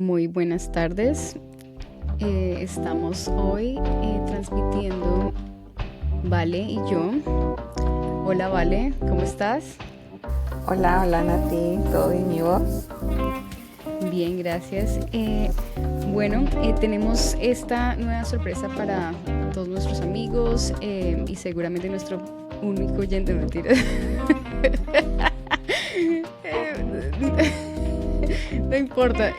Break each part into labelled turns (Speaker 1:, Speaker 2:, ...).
Speaker 1: Muy buenas tardes. Estamos hoy transmitiendo Vale y yo. Hola Vale, ¿cómo estás?
Speaker 2: Hola, hola Nati, ¿todo bien y vos?
Speaker 1: Bien, gracias. Tenemos esta nueva sorpresa para todos nuestros amigos y seguramente nuestro único oyente, no, mentira. No importa,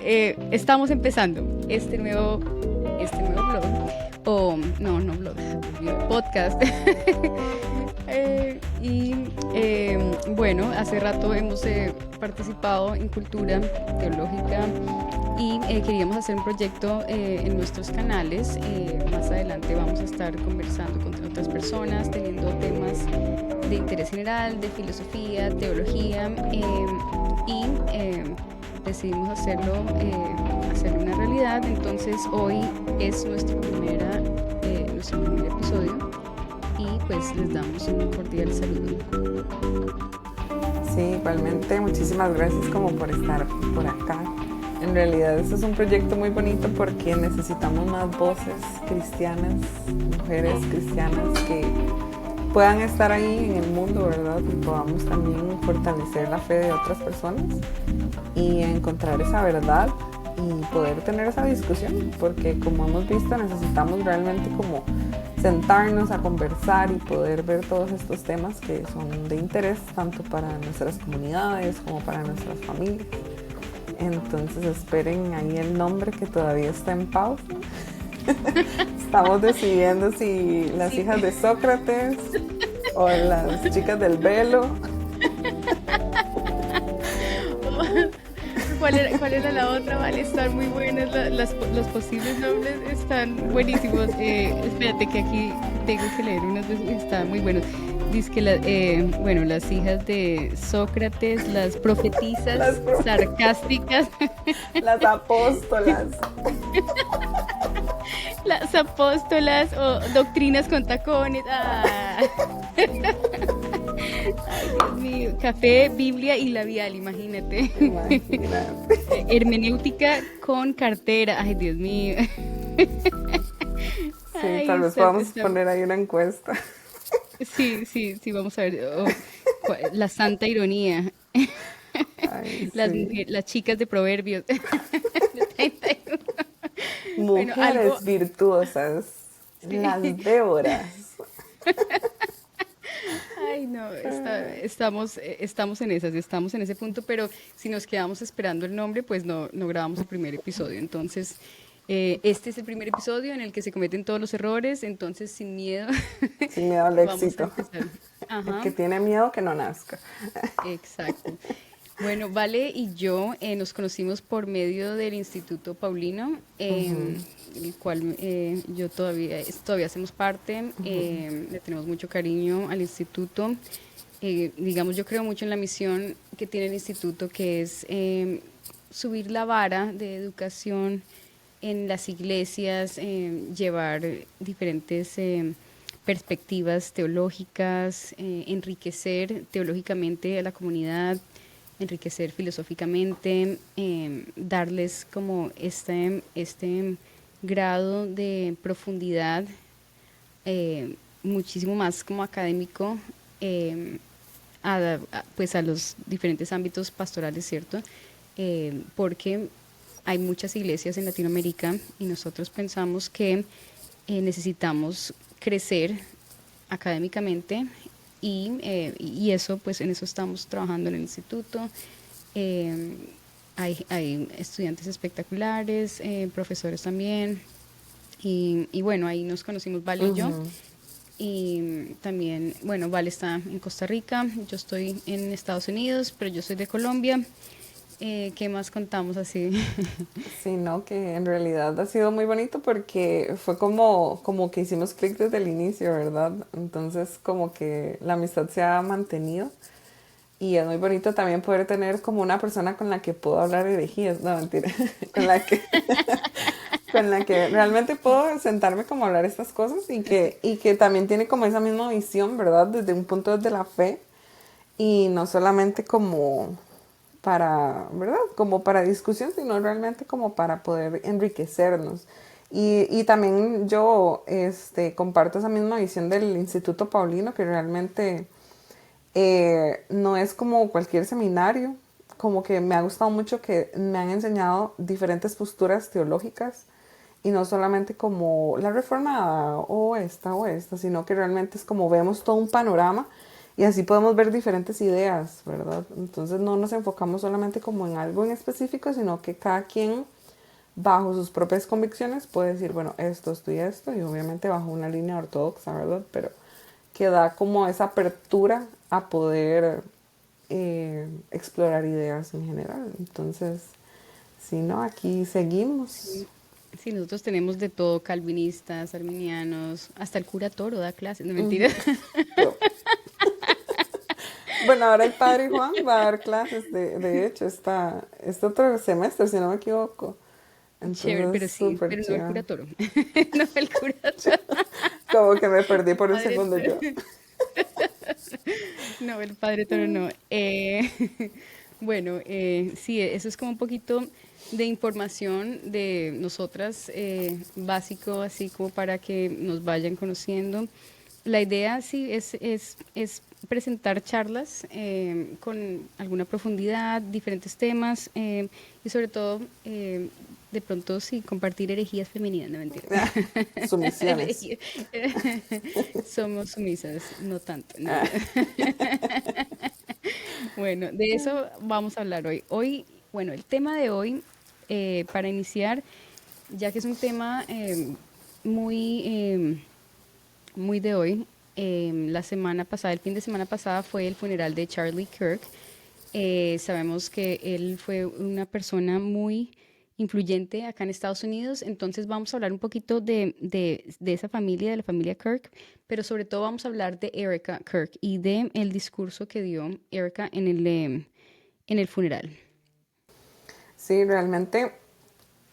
Speaker 1: estamos empezando este nuevo blog, o no blog, podcast. Hace rato hemos participado en cultura teológica y queríamos hacer un proyecto en nuestros canales. Más adelante vamos a estar conversando con otras personas, teniendo temas de interés general, de filosofía, teología, y decidimos hacerlo una realidad. Entonces hoy es nuestro primer episodio y pues les damos un cordial saludo.
Speaker 2: Sí, igualmente, muchísimas gracias como por estar por acá. En realidad este es un proyecto muy bonito porque necesitamos más voces cristianas, mujeres cristianas que puedan estar ahí en el mundo, ¿verdad? Y podamos también fortalecer la fe de otras personas y encontrar esa verdad y poder tener esa discusión, porque como hemos visto necesitamos realmente como sentarnos a conversar y poder ver todos estos temas que son de interés tanto para nuestras comunidades como para nuestras familias. Entonces esperen ahí el nombre que todavía está en pausa. Estamos decidiendo si las
Speaker 1: Sí.
Speaker 2: hijas de Sócrates o las chicas del velo.
Speaker 1: ¿Cuál era la otra? Vale, están muy buenas. Los posibles nombres están buenísimos. Espérate que aquí tengo que leer unos están muy buenos. Dice que las hijas de Sócrates, las profetisas
Speaker 2: las,
Speaker 1: sarcásticas,
Speaker 2: las apóstolas.
Speaker 1: las apóstolas o doctrinas con tacones. Ay, Dios mío. Café, Biblia y labial, imagínate.
Speaker 2: Imagínate.
Speaker 1: Hermenéutica con cartera. Ay, Dios mío.
Speaker 2: Sí,
Speaker 1: Ay,
Speaker 2: tal vez podamos poner ahí una encuesta.
Speaker 1: Sí, sí, sí, vamos a ver. La santa ironía.
Speaker 2: Ay, sí.
Speaker 1: Las chicas de Proverbios. De 31. Bueno, algo.
Speaker 2: Mujeres virtuosas, las
Speaker 1: Sí.
Speaker 2: Déboras.
Speaker 1: Ay, no, estamos en esas, estamos en ese punto, pero si nos quedamos esperando el nombre, pues no grabamos el primer episodio. Entonces, este es el primer episodio en el que se cometen todos los errores, entonces sin miedo
Speaker 2: Sin miedo al
Speaker 1: vamos a
Speaker 2: éxito.
Speaker 1: empezar.
Speaker 2: El
Speaker 1: Ajá,
Speaker 2: que tiene miedo que no nazca.
Speaker 1: exacto. Bueno, Vale y yo nos conocimos por medio del Instituto Paulino, el cual yo todavía hacemos parte. Le tenemos mucho cariño al instituto. Digamos, yo creo mucho en la misión que tiene el instituto, que es subir la vara de educación en las iglesias, llevar diferentes perspectivas teológicas, enriquecer teológicamente a la comunidad, enriquecer filosóficamente, darles como este grado de profundidad, muchísimo más como académico, pues a los diferentes ámbitos pastorales, ¿cierto? Porque hay muchas iglesias en Latinoamérica y nosotros pensamos que necesitamos crecer académicamente y eso, pues en eso estamos trabajando en el instituto. Eh, hay estudiantes espectaculares, profesores también, y bueno, ahí nos conocimos Vale y yo. Y también, bueno, Vale está en Costa Rica, yo estoy en Estados Unidos, pero yo soy de Colombia. ¿Qué más contamos así?
Speaker 2: Sí, no, que en realidad ha sido muy bonito porque fue como que hicimos clic desde el inicio, ¿verdad? Entonces como que la amistad se ha mantenido y es muy bonito también poder tener como una persona con la que puedo hablar herejías, no, mentira, con la que, con la que realmente puedo sentarme como a hablar estas cosas y que también tiene como esa misma visión, ¿verdad? Desde un punto de la fe y no solamente como ¿verdad? Como para discusión, sino realmente como para poder enriquecernos. Y también yo comparto esa misma visión del Instituto Paulino, que realmente no es como cualquier seminario, como que me ha gustado mucho que me han enseñado diferentes posturas teológicas y no solamente como la reformada o esta, sino que realmente es como vemos todo un panorama y así podemos ver diferentes ideas, ¿verdad? Entonces no nos enfocamos solamente como en algo en específico, sino que cada quien bajo sus propias convicciones puede decir, bueno, esto y esto, y obviamente bajo una línea ortodoxa, ¿verdad? Pero que da como esa apertura a poder explorar ideas en general. Entonces, si no, aquí seguimos.
Speaker 1: Sí, sí, nosotros tenemos de todo, calvinistas, arminianos, hasta el cura Toro da clases, no mentira.
Speaker 2: Pero, bueno, ahora el padre Juan va a dar clases, de hecho, este otro semestre, si no me equivoco.
Speaker 1: Chévere,
Speaker 2: Entonces,
Speaker 1: pero sí,
Speaker 2: súper
Speaker 1: pero no el cura
Speaker 2: chévere.
Speaker 1: Toro. No el cura Toro.
Speaker 2: Como que me perdí por un
Speaker 1: Padre
Speaker 2: segundo yo.
Speaker 1: Toro. No, el padre Toro no. Bueno, sí, eso es como un poquito de información de nosotras, básico, así como para que nos vayan conociendo. La idea sí es presentar charlas con alguna profundidad, diferentes temas y sobre todo de pronto sí compartir herejías femeninas, no mentira.
Speaker 2: Sumisiones.
Speaker 1: Herejía- Somos sumisas, no tanto. No.
Speaker 2: Ah,
Speaker 1: Bueno, de eso vamos a hablar hoy. Hoy, bueno, el tema de hoy, para iniciar, ya que es un tema muy, muy de hoy, la semana pasada, el fin de semana pasada fue el funeral de Charlie Kirk. Sabemos que él fue una persona muy influyente acá en Estados Unidos, entonces vamos a hablar un poquito de esa familia, de la familia Kirk, pero sobre todo vamos a hablar de Erica Kirk y de el discurso que dio Erica en el funeral.
Speaker 2: sí, realmente,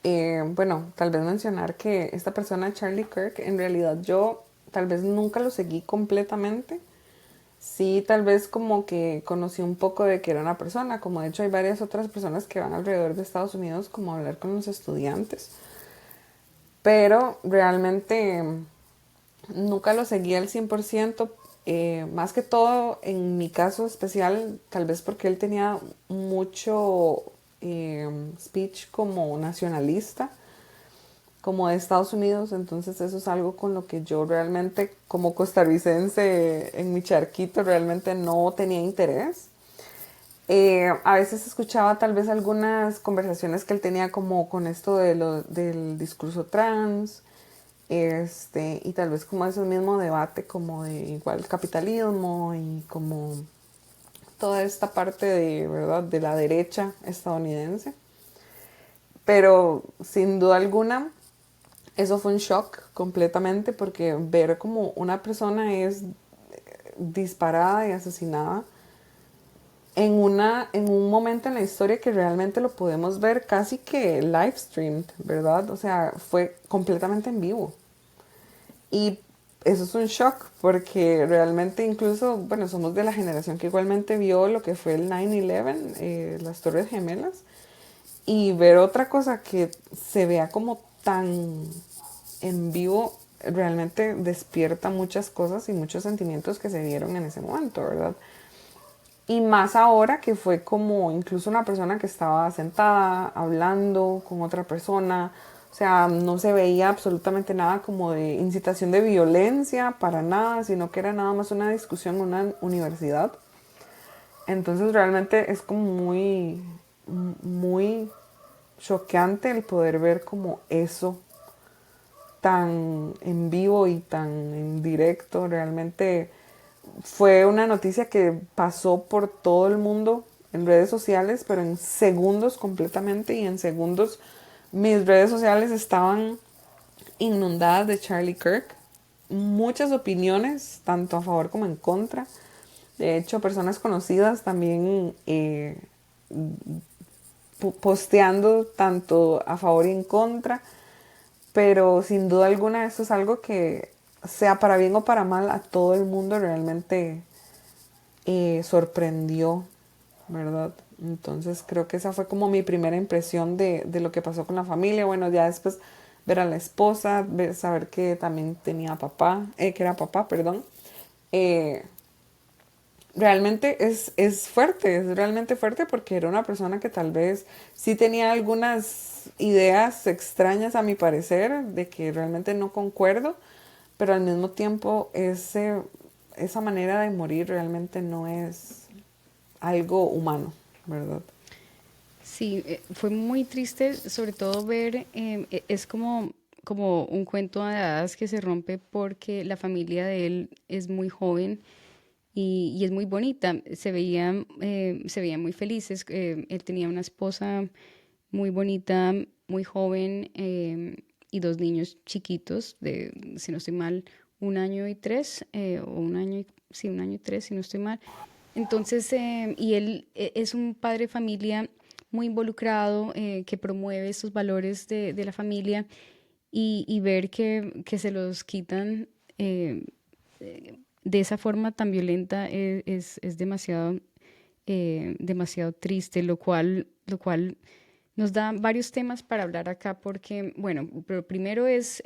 Speaker 2: bueno, tal vez mencionar que esta persona, Charlie Kirk, en realidad yo tal vez nunca lo seguí completamente. Sí, tal vez como que conocí un poco de que era una persona, como de hecho hay varias otras personas que van alrededor de Estados Unidos como a hablar con los estudiantes, pero realmente nunca lo seguí al 100%, más que todo en mi caso especial, tal vez porque él tenía mucho speech como nacionalista, como de Estados Unidos, entonces eso es algo con lo que yo realmente como costarricense en mi charquito realmente no tenía interés. A veces escuchaba tal vez algunas conversaciones que él tenía como con esto del discurso trans, y tal vez como ese mismo debate como de igual capitalismo y como toda esta parte de, ¿verdad?, de la derecha estadounidense. Pero sin duda alguna, eso fue un shock completamente porque ver como una persona es disparada y asesinada en un momento en la historia que realmente lo podemos ver casi que live streamed, ¿verdad? O sea, fue completamente en vivo. Y eso es un shock porque realmente incluso, bueno, somos de la generación que igualmente vio lo que fue el 9/11, las Torres Gemelas, y ver otra cosa que se vea como tan en vivo realmente despierta muchas cosas y muchos sentimientos que se dieron en ese momento, ¿verdad? Y más ahora que fue como incluso una persona que estaba sentada hablando con otra persona, o sea, no se veía absolutamente nada como de incitación de violencia para nada, sino que era nada más una discusión en una universidad. Entonces realmente es como muy choqueante el poder ver como eso tan en vivo y tan en directo. Realmente fue una noticia que pasó por todo el mundo en redes sociales, pero en segundos completamente, y en segundos mis redes sociales estaban inundadas de Charlie Kirk. Muchas opiniones, tanto a favor como en contra. De hecho, personas conocidas también posteando tanto a favor y en contra. Pero sin duda alguna esto es algo que, sea para bien o para mal, a todo el mundo realmente sorprendió, ¿verdad? Entonces creo que esa fue como mi primera impresión de lo que pasó con la familia. Bueno, ya después ver a la esposa, saber que también tenía papá, que era papá, perdón. Eh, Realmente es realmente fuerte porque era una persona que tal vez sí tenía algunas ideas extrañas a mi parecer, de que realmente no concuerdo, pero al mismo tiempo esa manera de morir realmente no es algo humano, ¿verdad?
Speaker 1: Sí, fue muy triste, sobre todo ver, es como un cuento de hadas que se rompe porque la familia de él es muy joven y es muy bonita. Se veían muy felices. Él tenía una esposa muy bonita, muy joven, y dos niños chiquitos, si no estoy mal, 1 año y 3, o sí, 1 año y 3, si no estoy mal. Entonces, y él es un padre de familia muy involucrado, que promueve estos valores de la familia y ver que se los quitan, eh, de esa forma tan violenta es demasiado, demasiado triste, lo cual nos da varios temas para hablar acá porque, bueno, pero primero es,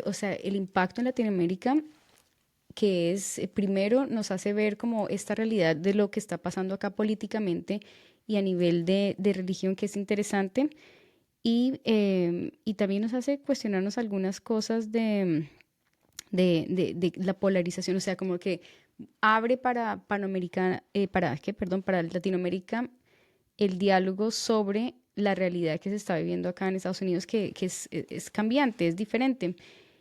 Speaker 1: o sea, el impacto en Latinoamérica, que es, primero nos hace ver como esta realidad de lo que está pasando acá políticamente y a nivel de religión, que es interesante, y también nos hace cuestionarnos algunas cosas de la polarización, o sea, como que abre para Panamericana, ¿qué? Perdón, para Latinoamérica, el diálogo sobre la realidad que se está viviendo acá en Estados Unidos, que es cambiante, es diferente.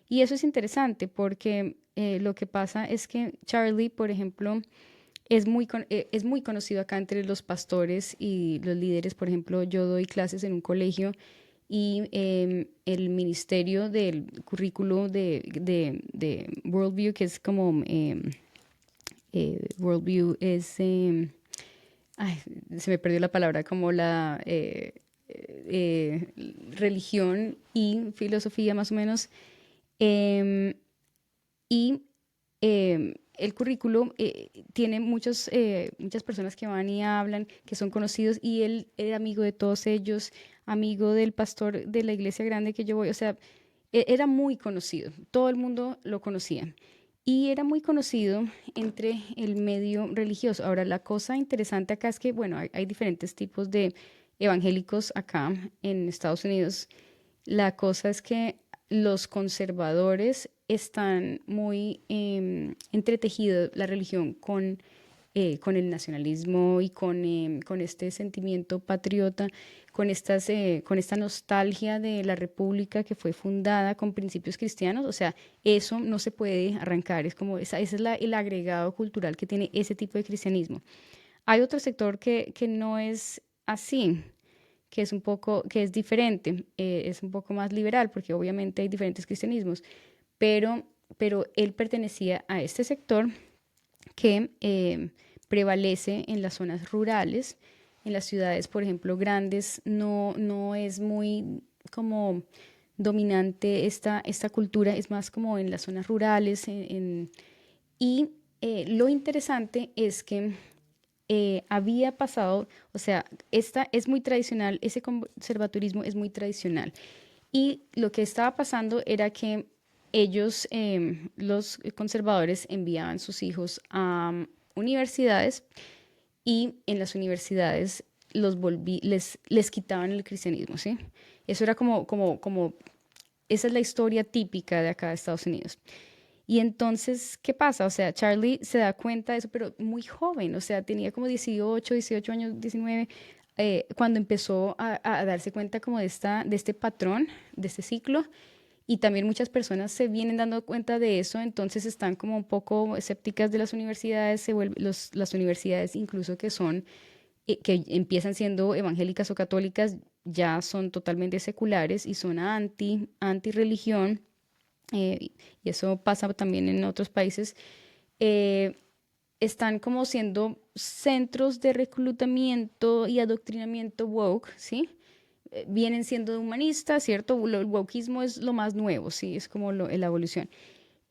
Speaker 1: Y eso es interesante porque, lo que pasa es que Charlie, por ejemplo, es muy conocido acá entre los pastores y los líderes. Por ejemplo, yo doy clases en un colegio y, el ministerio del currículo de Worldview, que es como, Worldview es, ay, se me perdió la palabra, como la, religión y filosofía más o menos. em, y, el currículo, tiene muchas personas que van y hablan, que son conocidos, y él era amigo de todos ellos, amigo del pastor de la iglesia grande que yo voy, o sea, era muy conocido, todo el mundo lo conocía. Y era muy conocido entre el medio religioso. Ahora, la cosa interesante acá es que, bueno, hay diferentes tipos de evangélicos acá en Estados Unidos. La cosa es que los conservadores están muy, entretejidos la religión con el nacionalismo y con este sentimiento patriota, con esta nostalgia de la república que fue fundada con principios cristianos. O sea, eso no se puede arrancar, es como ese es el agregado cultural que tiene ese tipo de cristianismo. Hay otro sector que no es así, que es diferente, es un poco más liberal, porque obviamente hay diferentes cristianismos, pero, pero él pertenecía a este sector que, prevalece en las zonas rurales. En las ciudades, por ejemplo, grandes, no es muy como dominante esta cultura, es más como en las zonas rurales. Y, lo interesante es que, había pasado, o sea, esta es muy tradicional, ese conservaturismo es muy tradicional. Y lo que estaba pasando era que ellos, los conservadores, enviaban sus hijos a, universidades, y en las universidades les quitaban el cristianismo, ¿sí? Eso era esa es la historia típica de acá de Estados Unidos. Y entonces, ¿qué pasa? O sea, Charlie se da cuenta de eso, pero muy joven, o sea, tenía como 18 años, 19, cuando empezó a darse cuenta como de este patrón, de este ciclo. Y también muchas personas se vienen dando cuenta de eso, entonces están como un poco escépticas de las universidades. Las universidades incluso que empiezan siendo evangélicas o católicas, ya son totalmente seculares y son anti religión, y eso pasa también en otros países. eh, Están como siendo centros de reclutamiento y adoctrinamiento woke, ¿sí? Vienen siendo humanistas, ¿cierto? El wokeismo es lo más nuevo, ¿sí? Es como la evolución.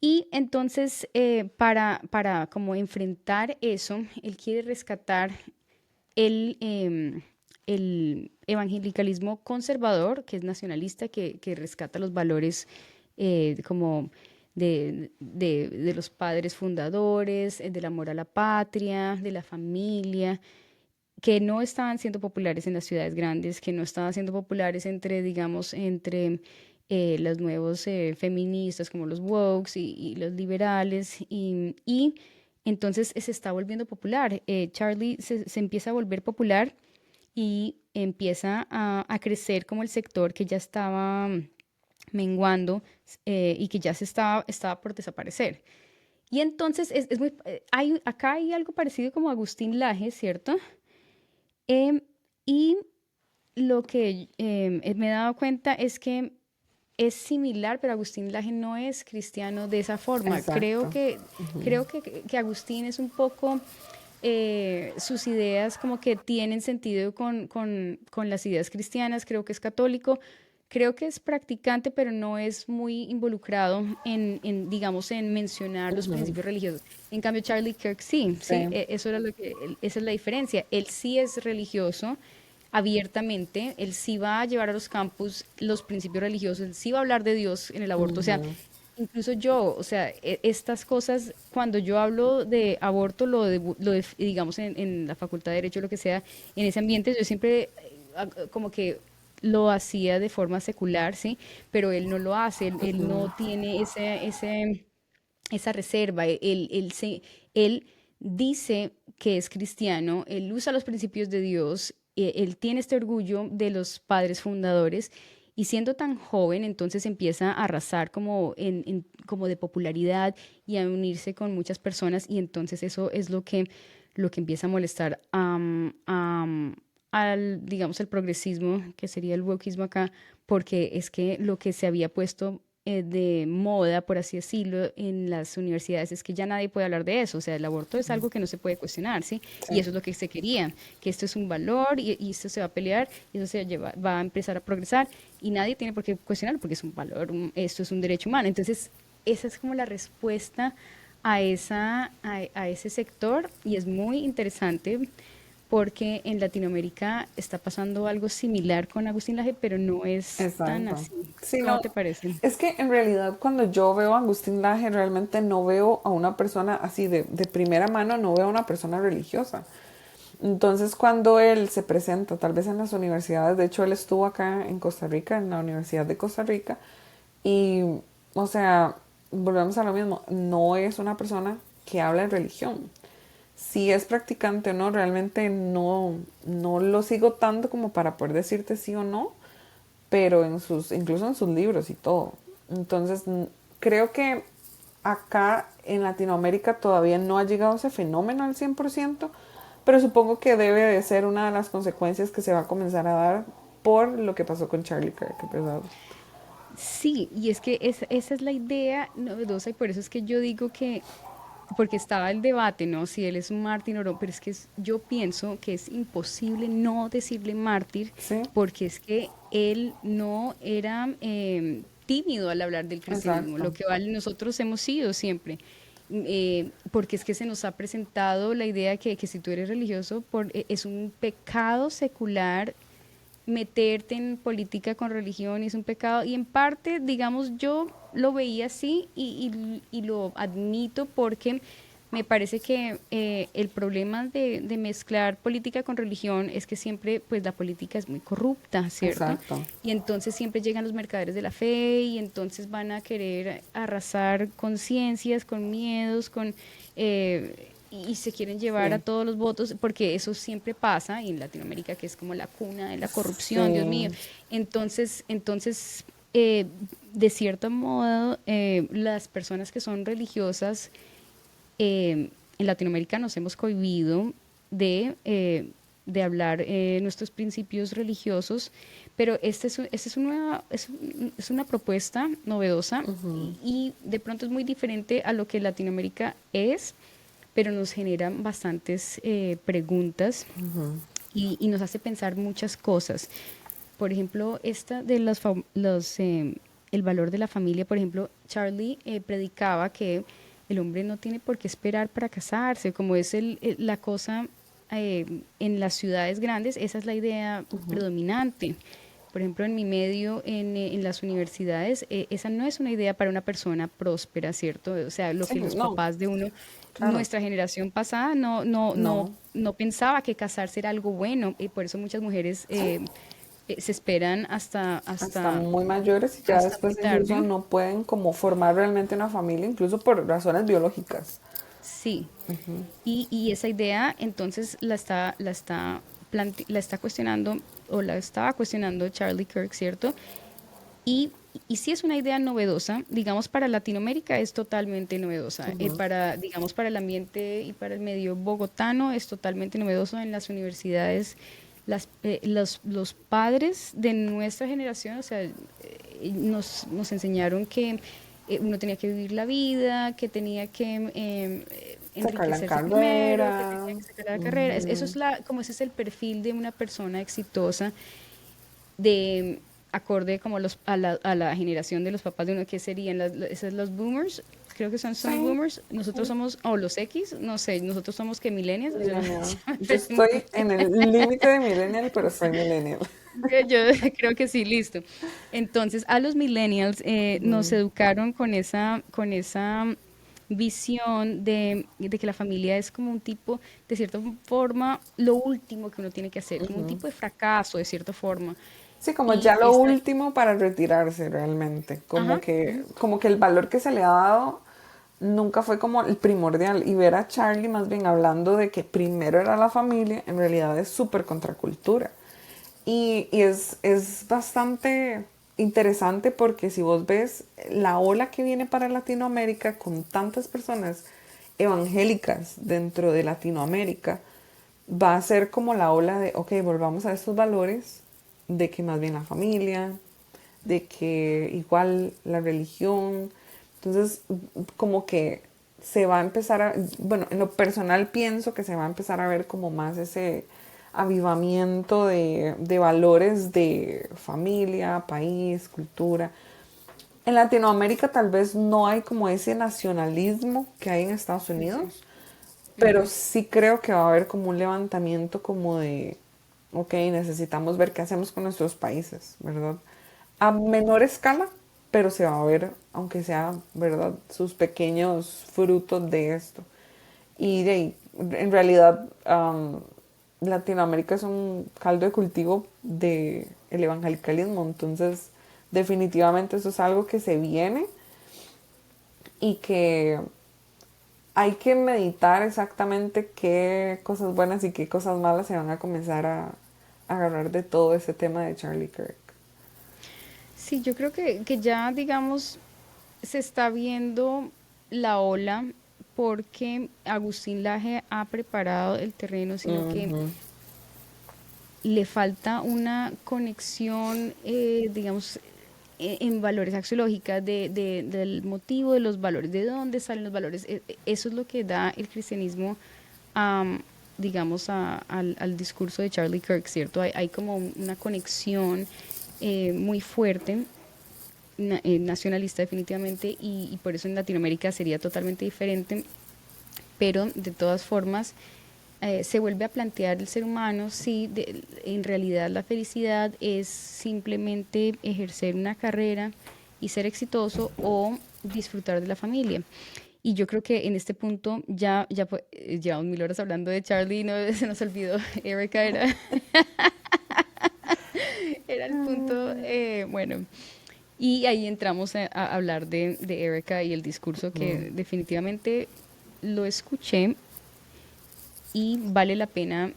Speaker 1: Y entonces, para como enfrentar eso, él quiere rescatar el evangelicalismo conservador, que es nacionalista, que rescata los valores como de los padres fundadores, del amor a la patria, de la familia, que no estaban siendo populares en las ciudades grandes, que no estaban siendo populares entre, digamos, entre los nuevos feministas como los wokes y los liberales, y entonces se está volviendo popular. Charlie se empieza a volver popular y empieza a crecer como el sector que ya estaba menguando y que ya estaba por desaparecer. Y entonces es muy, acá hay algo parecido como Agustín Laje, ¿cierto? Em, y lo que me he dado cuenta es que es similar, pero Agustín Laje no es cristiano de esa forma.
Speaker 2: Exacto.
Speaker 1: Creo que Agustín es un poco, sus ideas como que tienen sentido con las ideas cristianas, creo que es católico, creo que es practicante, pero no es muy involucrado digamos, en mencionar los principios religiosos. En cambio, Charlie Kirk sí, sí,
Speaker 2: Sí.
Speaker 1: eso era esa es la diferencia. Él sí es religioso abiertamente, él sí va a llevar a los campus los principios religiosos, él sí va a hablar de Dios en el aborto, o sea, incluso yo, o sea, estas cosas, cuando yo hablo de aborto, digamos, en la facultad de Derecho, lo que sea, en ese ambiente, yo siempre como que lo hacía de forma secular, ¿sí? Pero él no lo hace, él no tiene esa reserva, él dice que es cristiano, él usa los principios de Dios, él tiene este orgullo de los padres fundadores y siendo tan joven, entonces empieza a arrasar como, como de popularidad y a unirse con muchas personas y entonces eso es lo que empieza a molestar al, digamos, el progresismo, que sería el wokeismo acá, porque es que lo que se había puesto de moda, por así decirlo, en las universidades es que ya nadie puede hablar de eso, o sea, el aborto es algo que no se puede cuestionar, ¿sí? Y eso es lo que se quería, que esto es un valor y esto se va a pelear y eso va a empezar a progresar y nadie tiene por qué cuestionarlo porque es un valor, esto es un derecho humano. Entonces, esa es como la respuesta a ese sector y es muy interesante porque en Latinoamérica está pasando algo similar con Agustín Laje, pero no es tan
Speaker 2: Exacto.
Speaker 1: así.
Speaker 2: Sí,
Speaker 1: ¿Cómo
Speaker 2: no,
Speaker 1: te parece?
Speaker 2: es que en realidad cuando yo veo a Agustín Laje realmente no veo a una persona así de primera mano, no veo a una persona religiosa. Entonces cuando él se presenta, tal vez en las universidades, de hecho él estuvo acá en Costa Rica, en la Universidad de Costa Rica, y, o sea, volvemos a lo mismo, no es una persona que habla de religión. Si es practicante o no, realmente no lo sigo tanto como para poder decirte sí o no, pero incluso en sus libros y todo. Entonces, creo que acá en Latinoamérica todavía no ha llegado ese fenómeno al 100%, pero supongo que debe de ser una de las consecuencias que se va a comenzar a dar por lo que pasó con Charlie Kirk, ¿verdad?
Speaker 1: Sí, y es que esa es la idea novedosa y por eso es que yo digo que, porque estaba el debate, ¿no? Si él es un mártir o no, pero es que yo pienso que es imposible no decirle mártir
Speaker 2: Sí,
Speaker 1: porque es que él no era tímido al hablar del cristianismo, lo
Speaker 2: exacto,
Speaker 1: que nosotros hemos sido siempre. Porque es que se nos ha presentado la idea que si tú eres religioso es un pecado secular meterte en política con religión y es un pecado. Y en parte, digamos, yo lo veía así y lo admito porque me parece que el problema de mezclar política con religión es que siempre, pues la política es muy corrupta, ¿cierto?
Speaker 2: exacto.
Speaker 1: Y entonces siempre llegan los mercaderes de la fe y entonces van a querer arrasar conciencias, con miedos, y se quieren llevar a
Speaker 2: Sí,
Speaker 1: todos los votos, porque eso siempre pasa y en Latinoamérica, que es como la cuna de la corrupción, Dios mío.
Speaker 2: sí,
Speaker 1: Entonces, de cierto modo, las personas que son religiosas en Latinoamérica nos hemos cohibido de hablar nuestros principios religiosos, pero este es es una propuesta novedosa y de pronto es muy diferente a lo que Latinoamérica es, pero nos generan bastantes preguntas y nos hace pensar muchas cosas. Por ejemplo, esta de el valor de la familia. Por ejemplo, Charlie predicaba que el hombre no tiene por qué esperar para casarse, como es la cosa en las ciudades grandes, esa es la idea predominante. Por ejemplo, en mi medio, en las universidades, esa no es una idea para una persona próspera, ¿cierto? O sea, lo
Speaker 2: Sí,
Speaker 1: que los
Speaker 2: no,
Speaker 1: papás de uno,
Speaker 2: claro,
Speaker 1: nuestra generación pasada, no,
Speaker 2: no.
Speaker 1: no pensaba que casarse era algo bueno, y por eso muchas mujeres
Speaker 2: Sí,
Speaker 1: se esperan
Speaker 2: hasta muy mayores y ya
Speaker 1: hasta muy
Speaker 2: después incluso
Speaker 1: tarde.
Speaker 2: no pueden como formar realmente una familia, incluso por razones biológicas.
Speaker 1: Sí, y esa idea entonces la está cuestionando o la estaba cuestionando Charlie Kirk, ¿cierto? Y, y sí es una idea novedosa, digamos para Latinoamérica es totalmente novedosa, digamos para el ambiente y para el medio bogotano es totalmente novedoso en las universidades. Los padres de nuestra generación, o sea, nos enseñaron que uno tenía que vivir la vida, que tenía que
Speaker 2: Sacar la
Speaker 1: enriquecerse primero, que
Speaker 2: carrera.
Speaker 1: tenía que sacar la carrera. Eso
Speaker 2: Ujú.
Speaker 1: es como ese es el perfil de una persona exitosa de acorde como a la generación de los papás de uno, que serían esos los boomers, creo que son los
Speaker 2: Sí,
Speaker 1: boomers, nosotros
Speaker 2: sí,
Speaker 1: somos, o los X, no sé, nosotros somos que millennials,
Speaker 2: millennial. Yo estoy en el límite de millennial, pero soy millennial.
Speaker 1: yo creo que sí, listo. Entonces, a los millennials nos educaron con esa visión de que la familia es como un tipo, de cierta forma, lo último que uno tiene que hacer, como un tipo de fracaso, de cierta forma.
Speaker 2: Sí, como
Speaker 1: Y
Speaker 2: ya lo
Speaker 1: esta,
Speaker 2: último para retirarse realmente.
Speaker 1: ajá,
Speaker 2: Como que el valor que se le ha dado nunca fue como el primordial. Y ver a Charlie más bien hablando de que primero era la familia, en realidad es súper contracultura. Y es bastante interesante porque si vos ves la ola que viene para Latinoamérica con tantas personas evangélicas dentro de Latinoamérica, va a ser como la ola de, ok, volvamos a estos valores, de que más bien la familia, de que igual la religión. Entonces, como que se va a empezar a, bueno, en lo personal pienso que se va a empezar a ver como más ese avivamiento de valores de familia, país, cultura. En Latinoamérica tal vez no hay como ese nacionalismo que hay en Estados
Speaker 1: sí,
Speaker 2: Unidos, pero sí creo que va a haber como un levantamiento como de, ok, necesitamos ver qué hacemos con nuestros países, ¿verdad? A menor escala, pero se va a ver, aunque sea, ¿verdad? Sus pequeños frutos de esto. Y de ahí, en realidad, Latinoamérica es un caldo de cultivo de el evangelicalismo, entonces definitivamente eso es algo que se viene y que hay que meditar exactamente qué cosas buenas y qué cosas malas se van a comenzar a agarrar de todo ese tema de Charlie Kirk.
Speaker 1: sí, yo creo que ya, digamos, se está viendo la ola porque Agustín Laje ha preparado el terreno, sino que le falta una conexión, digamos, en valores axiológicas del motivo de los valores, de dónde salen los valores. Eso es lo que da el cristianismo, am, digamos, al discurso de Charlie Kirk, ¿cierto? Hay como una conexión muy fuerte nacionalista definitivamente y por eso en Latinoamérica sería totalmente diferente, pero de todas formas se vuelve a plantear el ser humano si en realidad la felicidad es simplemente ejercer una carrera y ser exitoso o disfrutar de la familia. Y yo creo que en este punto llevamos 1000 horas hablando de Charlie, no se nos olvidó, Erika era el punto, bueno, y ahí entramos a hablar de Erika y el discurso que definitivamente lo escuché y vale la pena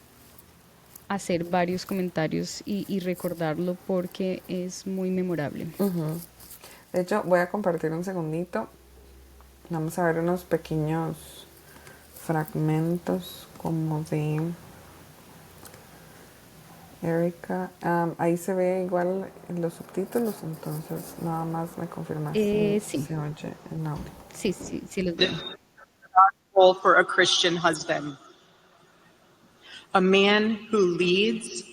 Speaker 1: hacer varios comentarios y recordarlo porque es muy memorable.
Speaker 2: De hecho, voy a compartir un segundito. Vamos a ver unos pequeños fragmentos como de Erika. Ahí se ve igual en los subtítulos, entonces nada más me confirma si
Speaker 1: Sí,
Speaker 2: se oye el audio.
Speaker 1: sí, sí, sí los veo.
Speaker 3: For a Christian husband, a man who leads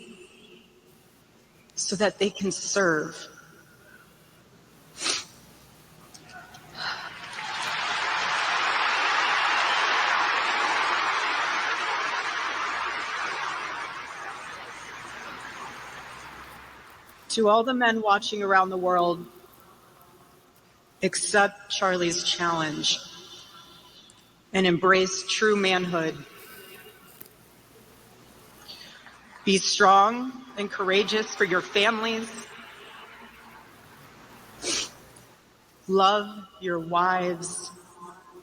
Speaker 3: so that they can serve, To all the men watching around the world, accept Charlie's challenge and embrace true manhood. Be strong and courageous for your families. Love your wives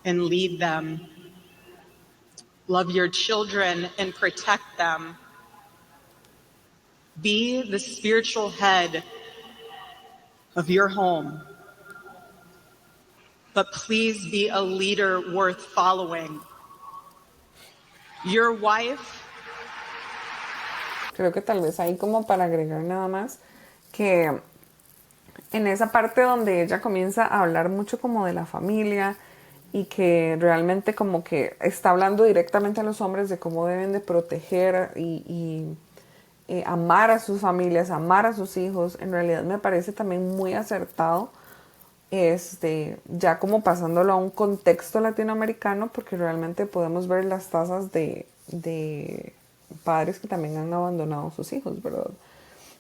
Speaker 3: and lead them. Love your children and protect them. Be the spiritual head of your home. But please be a leader worth following. Your wife.
Speaker 2: Creo que tal vez ahí como para agregar nada más, que en esa parte donde ella comienza a hablar mucho como de la familia y que realmente como que está hablando directamente a los hombres de cómo deben de proteger y amar a sus familias, amar a sus hijos, en realidad me parece también muy acertado, ya como pasándolo a un contexto latinoamericano, porque realmente podemos ver las tasas de padres que también han abandonado a sus hijos, ¿verdad?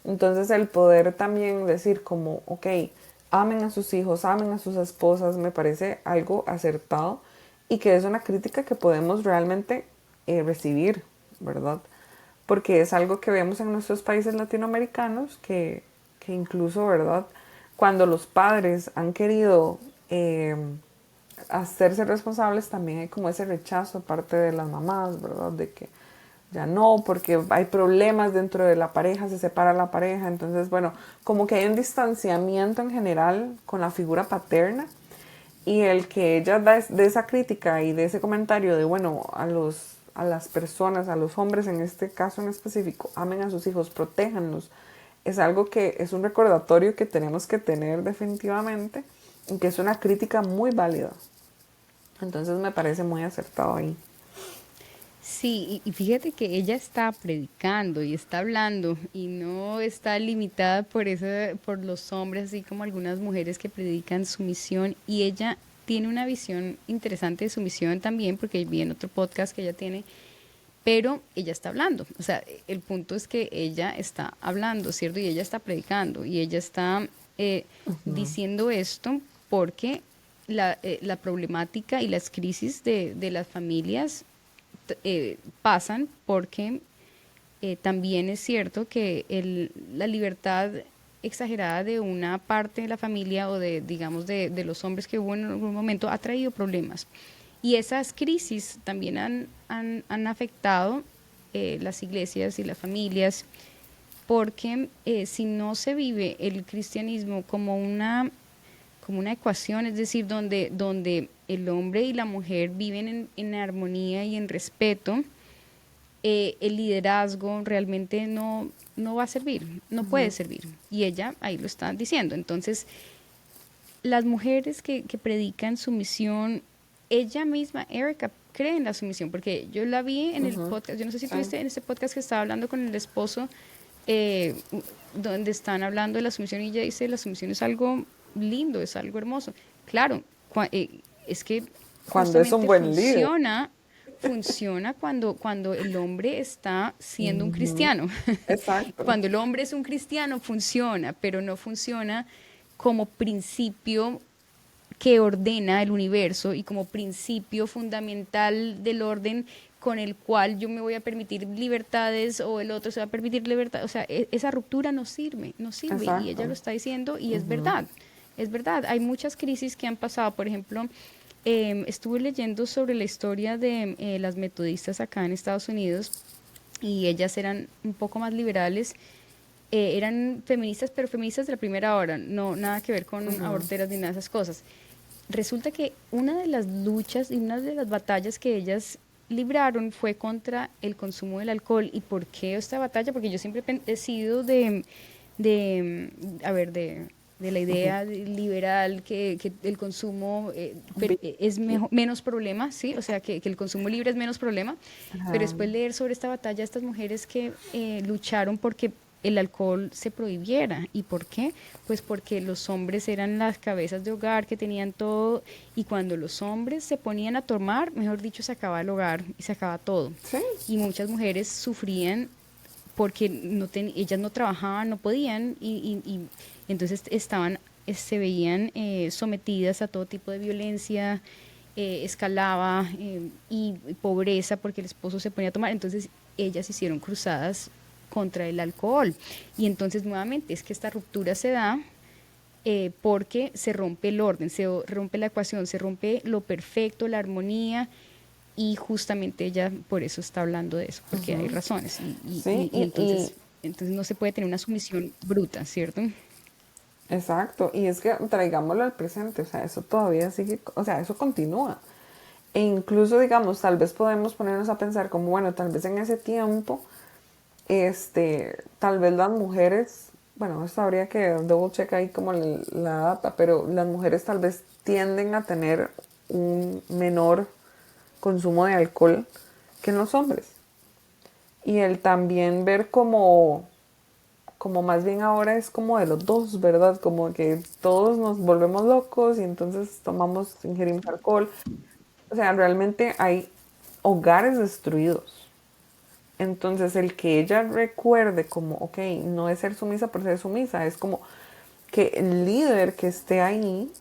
Speaker 2: Entonces el poder también decir como, ok, amen a sus hijos, amen a sus esposas, me parece algo acertado y que es una crítica que podemos realmente recibir, ¿verdad? Porque es algo que vemos en nuestros países latinoamericanos que incluso, ¿verdad? Cuando los padres han querido hacerse responsables, también hay como ese rechazo parte de las mamás, ¿verdad? De que ya no, porque hay problemas dentro de la pareja, se separa la pareja, entonces, bueno, como que hay un distanciamiento en general con la figura paterna y el que ella da de esa crítica y de ese comentario de, bueno, a las personas, a los hombres en este caso en específico, amen a sus hijos, protéjanlos, es algo que es un recordatorio que tenemos que tener definitivamente y que es una crítica muy válida. Entonces me parece muy acertado ahí.
Speaker 1: Sí, y fíjate que ella está predicando y está hablando y no está limitada por eso, por los hombres, así como algunas mujeres que predican sumisión, y ella tiene una visión interesante de sumisión también, porque vi en otro podcast que ella tiene, pero ella está hablando. O sea, el punto es que ella está hablando, ¿cierto? Y ella está predicando y ella está diciendo esto porque la problemática y las crisis de las familias pasan porque también es cierto que la libertad exagerada de una parte de la familia o de, digamos, de los hombres que hubo en algún momento ha traído problemas. Y esas crisis también han afectado las iglesias y las familias, porque si no se vive el cristianismo como una ecuación, es decir, donde el hombre y la mujer viven en armonía y en respeto, el liderazgo realmente no va a servir, no puede servir. Y ella ahí lo está diciendo. Entonces, las mujeres que predican sumisión, ella misma, Erica, cree en la sumisión, porque yo la vi en el podcast, yo no sé si tuviste en este podcast que estaba hablando con el esposo, donde están hablando de la sumisión, y ella dice, la sumisión es algo lindo, es algo hermoso. Claro, es que
Speaker 2: cuando es un buen líder.
Speaker 1: Funciona cuando el hombre está siendo un cristiano.
Speaker 2: Exacto.
Speaker 1: Cuando el hombre es un cristiano funciona, pero no funciona como principio que ordena el universo y como principio fundamental del orden con el cual yo me voy a permitir libertades o el otro se va a permitir libertad. O sea, esa ruptura no sirve.
Speaker 2: Exacto.
Speaker 1: Y ella lo está diciendo y es verdad. Es verdad, hay muchas crisis que han pasado. Por ejemplo, estuve leyendo sobre la historia de las metodistas acá en Estados Unidos, y ellas eran un poco más liberales, eran feministas, pero feministas de la primera hora, no nada que ver con aborteras ni nada de esas cosas. Resulta que una de las luchas y una de las batallas que ellas libraron fue contra el consumo del alcohol. ¿Y por qué esta batalla? Porque yo siempre he sido de la idea liberal que el consumo es menos problema, ¿sí? O sea, que el consumo libre es menos problema. Pero después leer sobre esta batalla, estas mujeres que lucharon porque el alcohol se prohibiera. ¿Y por qué? Pues porque los hombres eran las cabezas de hogar, que tenían todo, y cuando los hombres se ponían a tomar, mejor dicho, se acababa el hogar y se acababa todo.
Speaker 2: Sí.
Speaker 1: Y muchas mujeres sufrían porque ellas no trabajaban, no podían, y entonces se veían sometidas a todo tipo de violencia, escalaba y pobreza porque el esposo se ponía a tomar. Entonces ellas hicieron cruzadas contra el alcohol. Y entonces nuevamente es que esta ruptura se da porque se rompe el orden, se rompe la ecuación, se rompe lo perfecto, la armonía, y justamente ella por eso está hablando de eso, porque hay razones.
Speaker 2: Sí,
Speaker 1: Entonces no se puede tener una sumisión bruta, ¿cierto?
Speaker 2: exacto, y es que traigámoslo al presente, o sea, eso todavía sigue, o sea, eso continúa. E incluso, digamos, tal vez podemos ponernos a pensar como, bueno, tal vez en ese tiempo, tal vez las mujeres, bueno, esto habría que double check ahí como la data, pero las mujeres tal vez tienden a tener un menor consumo de alcohol que en los hombres. Y el también ver como más bien ahora es como de los dos, ¿verdad? Como que todos nos volvemos locos y entonces ingerimos alcohol. O sea, realmente hay hogares destruidos. Entonces el que ella recuerde como, ok, no es ser sumisa por ser sumisa, es como que el líder que esté ahí,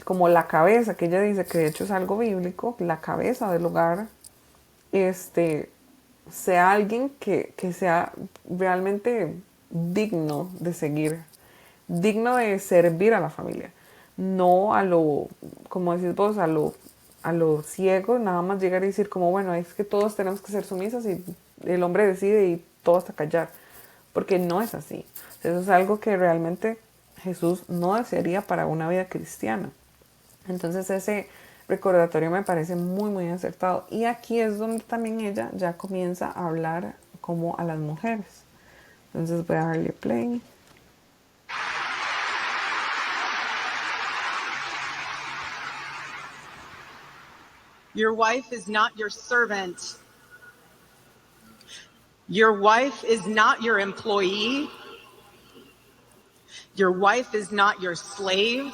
Speaker 2: como la cabeza, que ella dice que de hecho es algo bíblico, la cabeza del hogar, sea alguien que sea realmente digno de seguir, digno de servir a la familia, no a lo, como decís vos, a lo ciego, nada más llegar y decir como, bueno, es que todos tenemos que ser sumisas y el hombre decide y todo hasta callar, porque no es así. Eso es algo que realmente Jesús no desearía para una vida cristiana. Entonces ese recordatorio me parece muy, muy acertado. Y aquí es donde también ella ya comienza a hablar como a las mujeres. Entonces voy a darle play.
Speaker 3: Your wife is not your servant. Your wife is not your employee. Your wife is not your slave.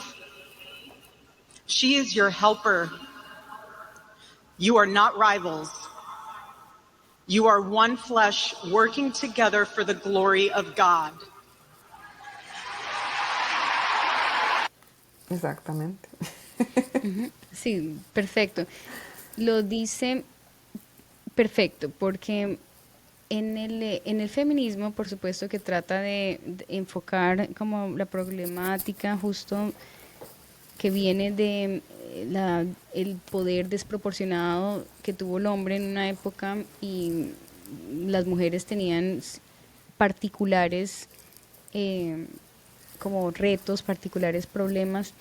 Speaker 3: She is your helper. You are not rivals. You are one flesh working together for the glory of God.
Speaker 2: Exactamente.
Speaker 1: Sí, perfecto. Lo dice perfecto, porque en el feminismo, por supuesto que trata de enfocar como la problemática justo que viene de el poder desproporcionado que tuvo el hombre en una época, y las mujeres tenían particulares como retos, particulares problemas.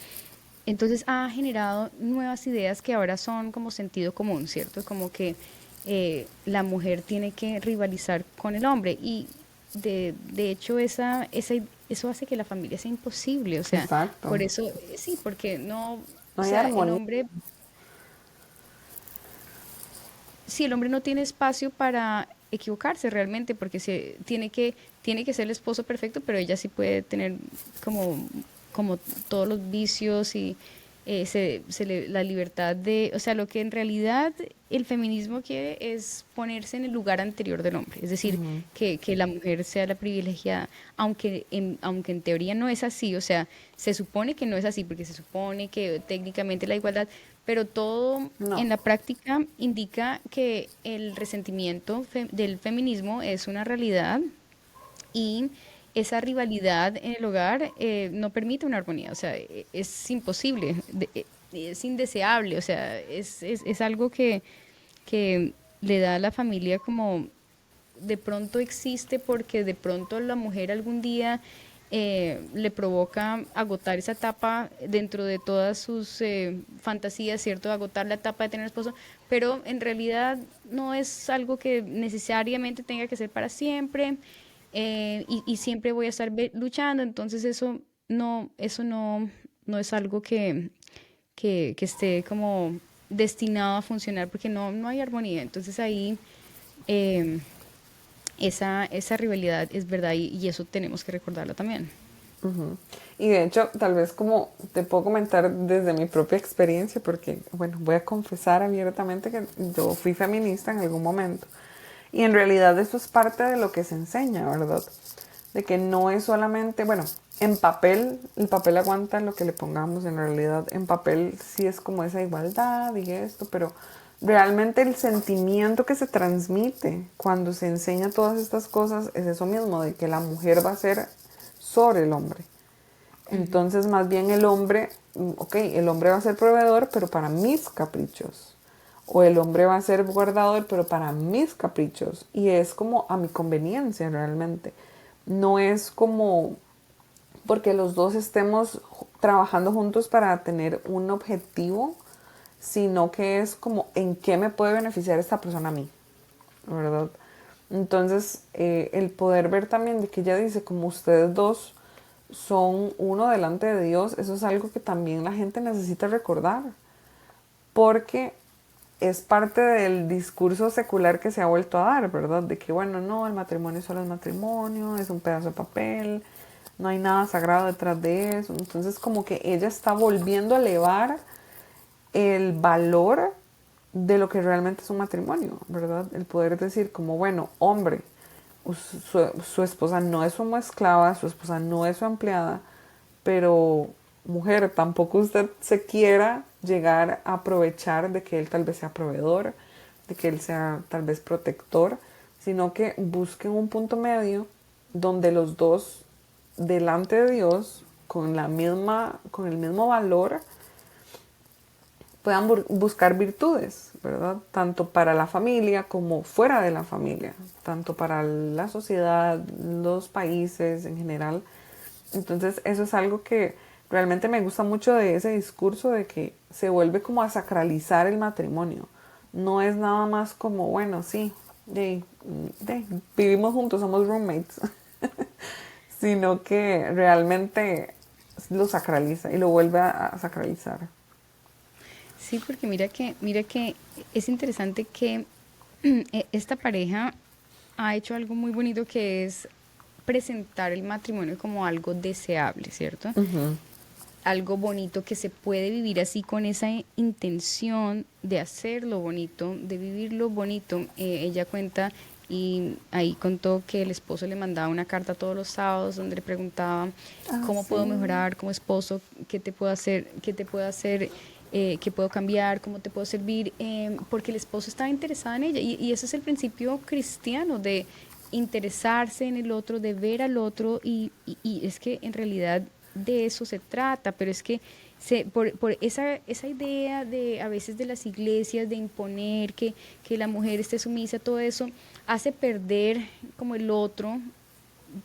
Speaker 1: Entonces ha generado nuevas ideas que ahora son como sentido común, ¿cierto? Como que la mujer tiene que rivalizar con el hombre, y de hecho eso hace que la familia sea imposible, o sea,
Speaker 2: Exacto.
Speaker 1: por eso, sí, porque no,
Speaker 2: No
Speaker 1: o
Speaker 2: hay
Speaker 1: sea,
Speaker 2: armonía.
Speaker 1: si el hombre no tiene espacio para equivocarse realmente, porque tiene que ser el esposo perfecto, pero ella sí puede tener como todos los vicios, y la libertad o sea, lo que en realidad el feminismo quiere es ponerse en el lugar anterior del hombre, es decir, que la mujer sea la privilegiada, aunque en teoría no es así, o sea, se supone que no es así, porque se supone que técnicamente la igualdad, pero todo
Speaker 2: No.
Speaker 1: en la práctica indica que el resentimiento del feminismo es una realidad, y esa rivalidad en el hogar no permite una armonía, o sea, es imposible, es indeseable, o sea, es algo que le da a la familia como de pronto existe porque de pronto la mujer algún día le provoca agotar esa etapa dentro de todas sus fantasías, ¿cierto? Agotar la etapa de tener esposo, pero en realidad no es algo que necesariamente tenga que ser para siempre, y siempre voy a estar luchando, entonces eso no es algo que esté como destinado a funcionar, porque no hay armonía, entonces ahí eh, esa rivalidad es verdad, y eso tenemos que recordarlo también.
Speaker 2: Y de hecho, tal vez como te puedo comentar desde mi propia experiencia, porque, bueno, voy a confesar abiertamente que yo fui feminista en algún momento. Y en realidad eso es parte de lo que se enseña, ¿verdad? De que no es solamente, bueno, en papel, el papel aguanta lo que le pongamos, en realidad en papel sí es como esa igualdad y esto, pero realmente el sentimiento que se transmite cuando se enseña todas estas cosas es eso mismo, de que la mujer va a ser sobre el hombre. Entonces más bien el hombre, ok, el hombre va a ser proveedor, pero para mis caprichos. O el hombre va a ser guardador, pero para mis caprichos. Y es como a mi conveniencia realmente. No es como porque los dos estemos trabajando juntos para tener un objetivo, sino que es como en qué me puede beneficiar esta persona a mí, ¿verdad? Entonces, el poder ver también de que ella dice, como ustedes dos son uno delante de Dios, eso es algo que también la gente necesita recordar, porque es parte del discurso secular que se ha vuelto a dar, ¿verdad? De que, bueno, no, el matrimonio solo es matrimonio, es un pedazo de papel, no hay nada sagrado detrás de eso. Entonces, como que ella está volviendo a elevar el valor de lo que realmente es un matrimonio, ¿verdad? El poder decir como, bueno, hombre, su esposa no es su esclava, su esposa no es su empleada, pero mujer, tampoco usted se quiera llegar a aprovechar de que él tal vez sea proveedor, de que él sea tal vez protector, sino que busquen un punto medio donde los dos delante de Dios con el mismo valor puedan buscar virtudes, ¿verdad? Tanto para la familia como fuera de la familia, tanto para la sociedad, los países en general. Entonces eso es algo que realmente me gusta mucho de ese discurso de que se vuelve como a sacralizar el matrimonio. No es nada más como, bueno, sí, vivimos juntos, somos roommates, sino que realmente lo sacraliza y lo vuelve a sacralizar.
Speaker 1: Sí, porque mira que es interesante que esta pareja ha hecho algo muy bonito que es presentar el matrimonio como algo deseable, ¿cierto?
Speaker 2: Ujú.
Speaker 1: Algo bonito que se puede vivir así con esa intención de hacerlo bonito, de vivirlo bonito. Ella cuenta y ahí contó que el esposo le mandaba una carta todos los sábados donde le preguntaba
Speaker 2: Ah,
Speaker 1: cómo
Speaker 2: sí.
Speaker 1: puedo mejorar como esposo, qué puedo cambiar, cómo te puedo servir, porque el esposo estaba interesado en ella y ese es el principio cristiano de interesarse en el otro, de ver al otro y es que en realidad de eso se trata, pero es que por esa idea de a veces de las iglesias de imponer que la mujer esté sumisa, todo eso hace perder como el otro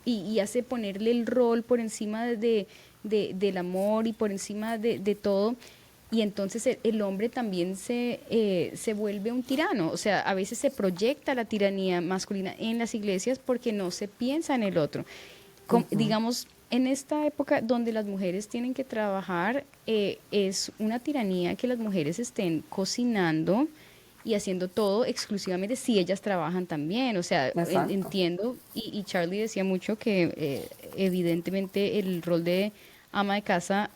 Speaker 1: y hace ponerle el rol por encima del amor y por encima de todo. Y entonces el hombre también se vuelve un tirano, o sea, a veces se proyecta la tiranía masculina en las iglesias porque no se piensa en el otro. Digamos, en esta época donde las mujeres tienen que trabajar, es una tiranía que las mujeres estén cocinando y haciendo todo exclusivamente si ellas trabajan también. O sea,
Speaker 2: Exacto.
Speaker 1: entiendo, y Charlie decía mucho que evidentemente el rol de ama de casa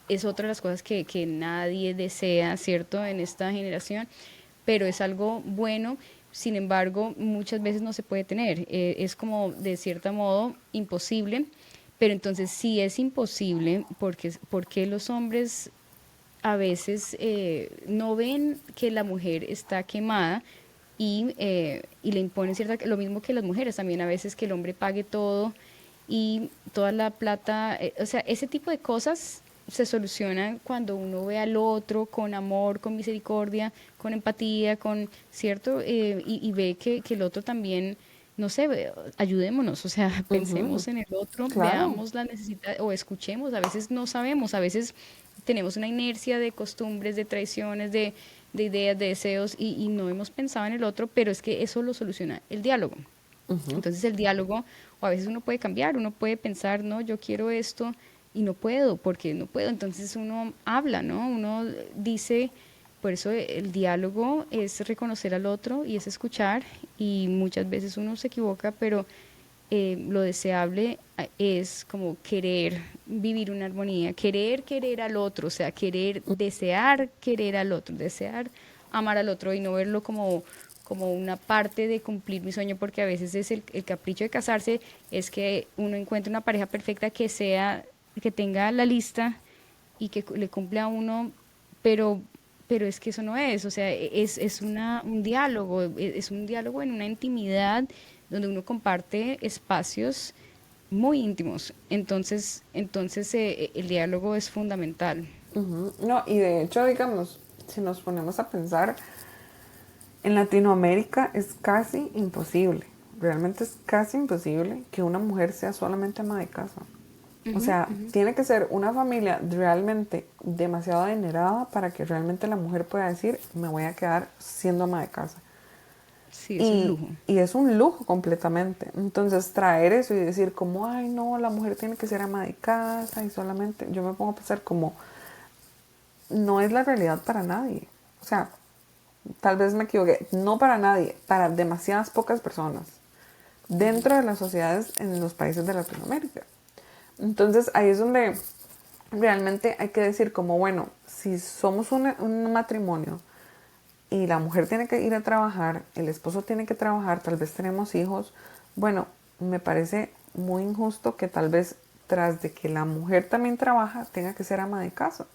Speaker 1: es otra de las cosas que nadie desea, ¿cierto?, en esta generación, pero es algo bueno. Sin embargo, muchas veces no se puede tener. Es como, de cierto modo, imposible. Pero entonces, si es imposible, porque los hombres a veces no ven que la mujer está quemada y le imponen cierta, lo mismo que las mujeres también a veces que el hombre pague todo y toda la plata, o sea, ese tipo de cosas se solucionan cuando uno ve al otro con amor, con misericordia, con empatía, con cierto, y ve que el otro también, no sé, ayudémonos, o sea,
Speaker 2: Ujú.
Speaker 1: pensemos en el otro,
Speaker 2: Claro.
Speaker 1: veamos la necesidad o escuchemos, a veces no sabemos, a veces tenemos una inercia de costumbres, de tradiciones, de ideas, de deseos y no hemos pensado en el otro, pero es que eso lo soluciona el diálogo.
Speaker 2: Ujú.
Speaker 1: Entonces el diálogo, o a veces uno puede cambiar, uno puede pensar, no, yo quiero esto y no puedo, porque no puedo. Entonces uno habla, ¿no? Uno dice, por eso el diálogo es reconocer al otro y es escuchar y muchas veces uno se equivoca, pero lo deseable es como querer vivir una armonía, querer al otro, o sea, querer, desear querer al otro, desear amar al otro y no verlo como como una parte de cumplir mi sueño, porque a veces es el capricho de casarse, es que uno encuentre una pareja perfecta que tenga la lista y que le cumple a uno, pero, pero es que eso no es, o sea, un diálogo, es un diálogo en una intimidad donde uno comparte espacios muy íntimos. Entonces el diálogo es fundamental.
Speaker 2: Ujú. No, y de hecho, digamos, si nos ponemos a pensar, en Latinoamérica es casi imposible, realmente es casi imposible que una mujer sea solamente ama de casa. O sea, tiene que ser una familia realmente demasiado adinerada para que realmente la mujer pueda decir, me voy a quedar siendo ama de casa.
Speaker 1: Sí, es un lujo.
Speaker 2: Y es un lujo completamente. Entonces traer eso y decir como, ay no, la mujer tiene que ser ama de casa y solamente, yo me pongo a pensar como, no es la realidad para nadie. O sea, tal vez me equivoqué, no para nadie, para demasiadas pocas personas dentro de las sociedades en los países de Latinoamérica. Entonces ahí es donde realmente hay que decir como, bueno, si somos un matrimonio y la mujer tiene que ir a trabajar, el esposo tiene que trabajar, tal vez tenemos hijos, bueno, me parece muy injusto que tal vez tras de que la mujer también trabaja, tenga que ser ama de casa.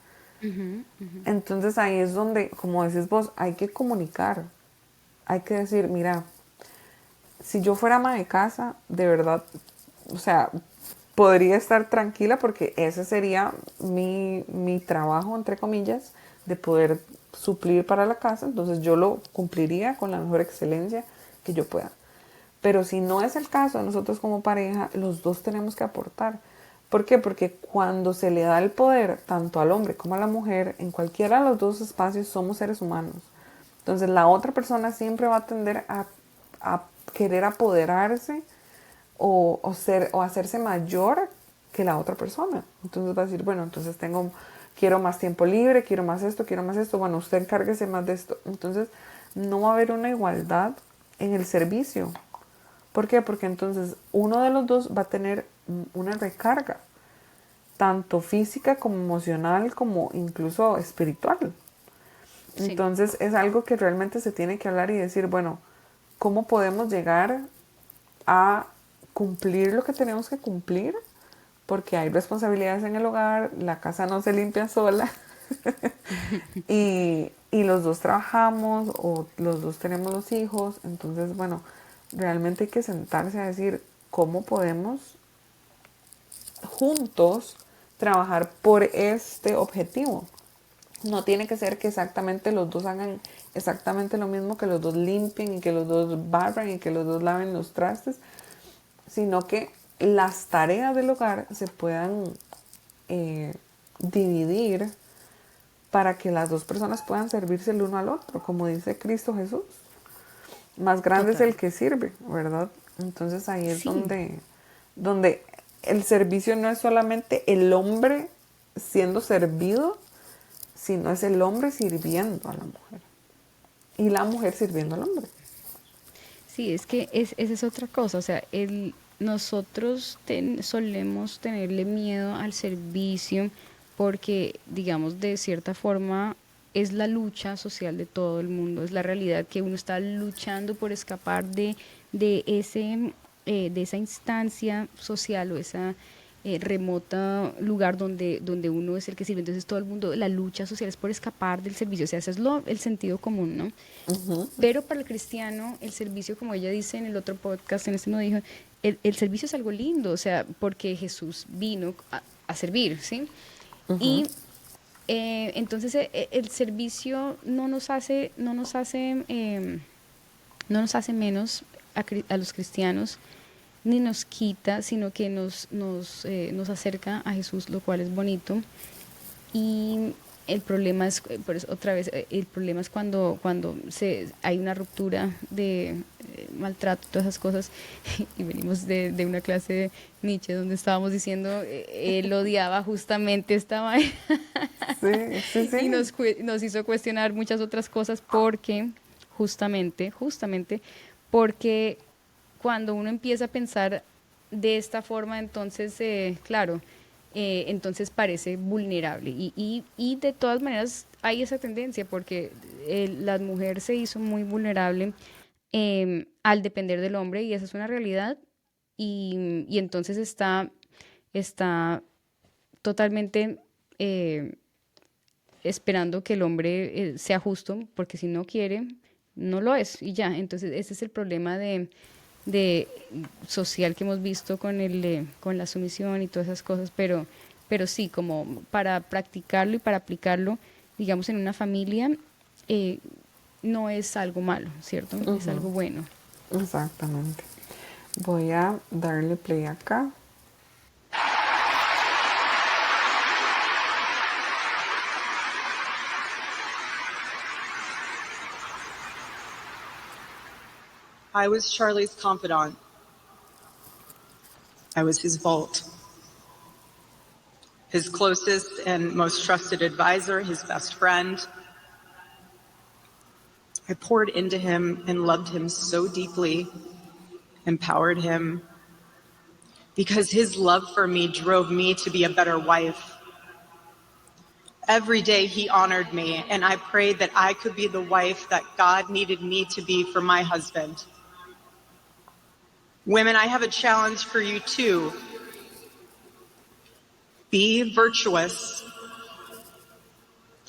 Speaker 2: Entonces ahí es donde, como decís vos, hay que comunicar, hay que decir, mira, si yo fuera ama de casa, de verdad, o sea, podría estar tranquila porque ese sería mi trabajo, entre comillas, de poder suplir para la casa, entonces yo lo cumpliría con la mejor excelencia que yo pueda. Pero si no es el caso, nosotros como pareja, los dos tenemos que aportar. ¿Por qué? Porque cuando se le da el poder tanto al hombre como a la mujer, en cualquiera de los dos espacios somos seres humanos. Entonces la otra persona siempre va a tender a querer apoderarse o hacerse mayor que la otra persona. Entonces va a decir, bueno, entonces quiero más tiempo libre, quiero más esto, bueno, usted encárguese más de esto. Entonces no va a haber una igualdad en el servicio. ¿Por qué? Porque entonces uno de los dos va a tener una recarga, tanto física como emocional, como incluso espiritual.
Speaker 1: Sí,
Speaker 2: Entonces es algo que realmente se tiene que hablar y decir, bueno, ¿cómo podemos llegar a cumplir lo que tenemos que cumplir? Porque hay responsabilidades en el hogar, la casa no se limpia sola y los dos trabajamos o los dos tenemos los hijos, entonces bueno, realmente hay que sentarse a decir cómo podemos juntos trabajar por este objetivo. No tiene que ser que exactamente los dos hagan exactamente lo mismo, que los dos limpien y que los dos barran y que los dos laven los trastes, sino que las tareas del hogar se puedan dividir para que las dos personas puedan servirse el uno al otro, como dice Cristo Jesús. Más grande es
Speaker 1: total.
Speaker 2: el que sirve, ¿verdad? Entonces ahí es
Speaker 1: Sí,
Speaker 2: donde el servicio no es solamente el hombre siendo servido, sino es el hombre sirviendo a la mujer y la mujer sirviendo al hombre.
Speaker 1: sí, es que esa es otra cosa, o sea, nosotros solemos tenerle miedo al servicio porque, digamos, de cierta forma es la lucha social de todo el mundo, es la realidad que uno está luchando por escapar de esa instancia social o esa remota lugar donde uno es el que sirve. Entonces todo el mundo, la lucha social es por escapar del servicio, o sea, ese es el sentido común, ¿no? Pero para el cristiano, el servicio, como ella dice en el otro podcast, en este no dijo, el servicio es algo lindo, o sea, porque Jesús vino a servir, ¿sí? Y entonces el servicio no nos hace menos a los cristianos, ni nos quita, sino que nos acerca a Jesús, lo cual es bonito. Y el problema es, por eso, otra vez, el problema es cuando hay una ruptura de maltrato, todas esas cosas, y venimos de una clase de Nietzsche donde estábamos diciendo, él odiaba justamente esta manera
Speaker 2: Sí, sí,
Speaker 1: y
Speaker 2: sí.
Speaker 1: nos hizo cuestionar muchas otras cosas porque, justamente, porque cuando uno empieza a pensar de esta forma, entonces, claro, entonces parece vulnerable. Y de todas maneras hay esa tendencia porque la mujer se hizo muy vulnerable al depender del hombre, y esa es una realidad, y entonces está totalmente esperando que el hombre sea justo, porque si no quiere, no lo es, y ya. Entonces ese es el problema de social que hemos visto con la sumisión y todas esas cosas, pero sí, como para practicarlo y para aplicarlo, digamos, en una familia, eh, no es algo malo, ¿cierto? Es algo bueno.
Speaker 2: Exactamente. Voy a darle play acá.
Speaker 3: I was Charlie's confidant. I was his vault, his closest and most trusted advisor, his best friend. I poured into him and loved him so deeply, empowered him, because his love for me drove me to be a better wife. Every day he honored me, and I prayed that I could be the wife that God needed me to be for my husband. Women, I have a challenge for you too. Be virtuous.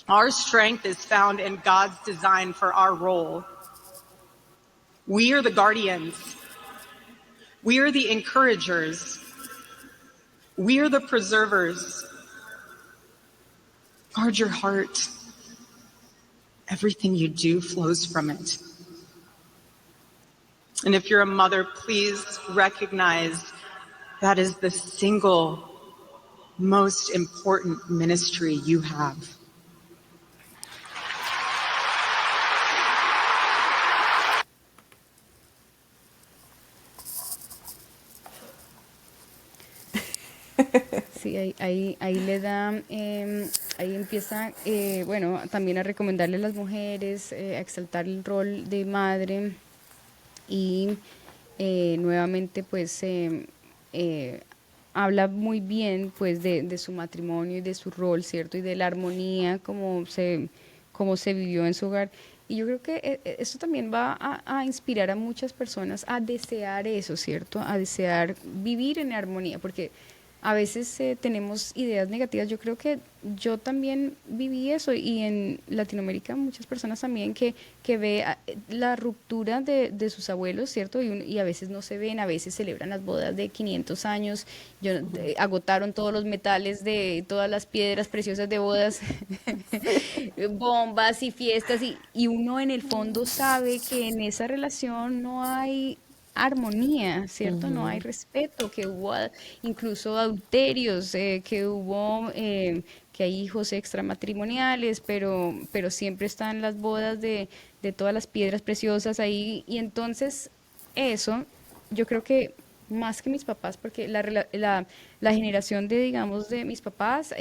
Speaker 3: Our strength is found in God's design for our role. We are the guardians. We are the encouragers. We are the preservers. Guard your heart. Everything you do flows from it. And if you're a mother, please recognize that is the single most important ministry you have.
Speaker 1: Sí, ahí le da, ahí empieza, bueno, también a recomendarle a las mujeres, a exaltar el rol de madre y nuevamente pues habla muy bien pues de su matrimonio y de su rol, ¿cierto? Y de la armonía como se vivió en su hogar. Y yo creo que esto también va a inspirar a muchas personas a desear eso, ¿cierto? A desear vivir en armonía, porque a veces tenemos ideas negativas. Yo creo que yo también viví eso y en Latinoamérica muchas personas también que ve la ruptura de sus abuelos, ¿cierto? Y a veces no se ven, a veces celebran las bodas de 500 años, agotaron todos los metales de todas las piedras preciosas de bodas, bombas y fiestas y uno en el fondo sabe que en esa relación no hay armonía, ¿cierto? No hay respeto, que hubo incluso adulterios, que hubo, que hay hijos extramatrimoniales, pero siempre están las bodas de todas las piedras preciosas ahí. Y entonces eso, yo creo que más que mis papás, porque la generación de, digamos, de mis papás,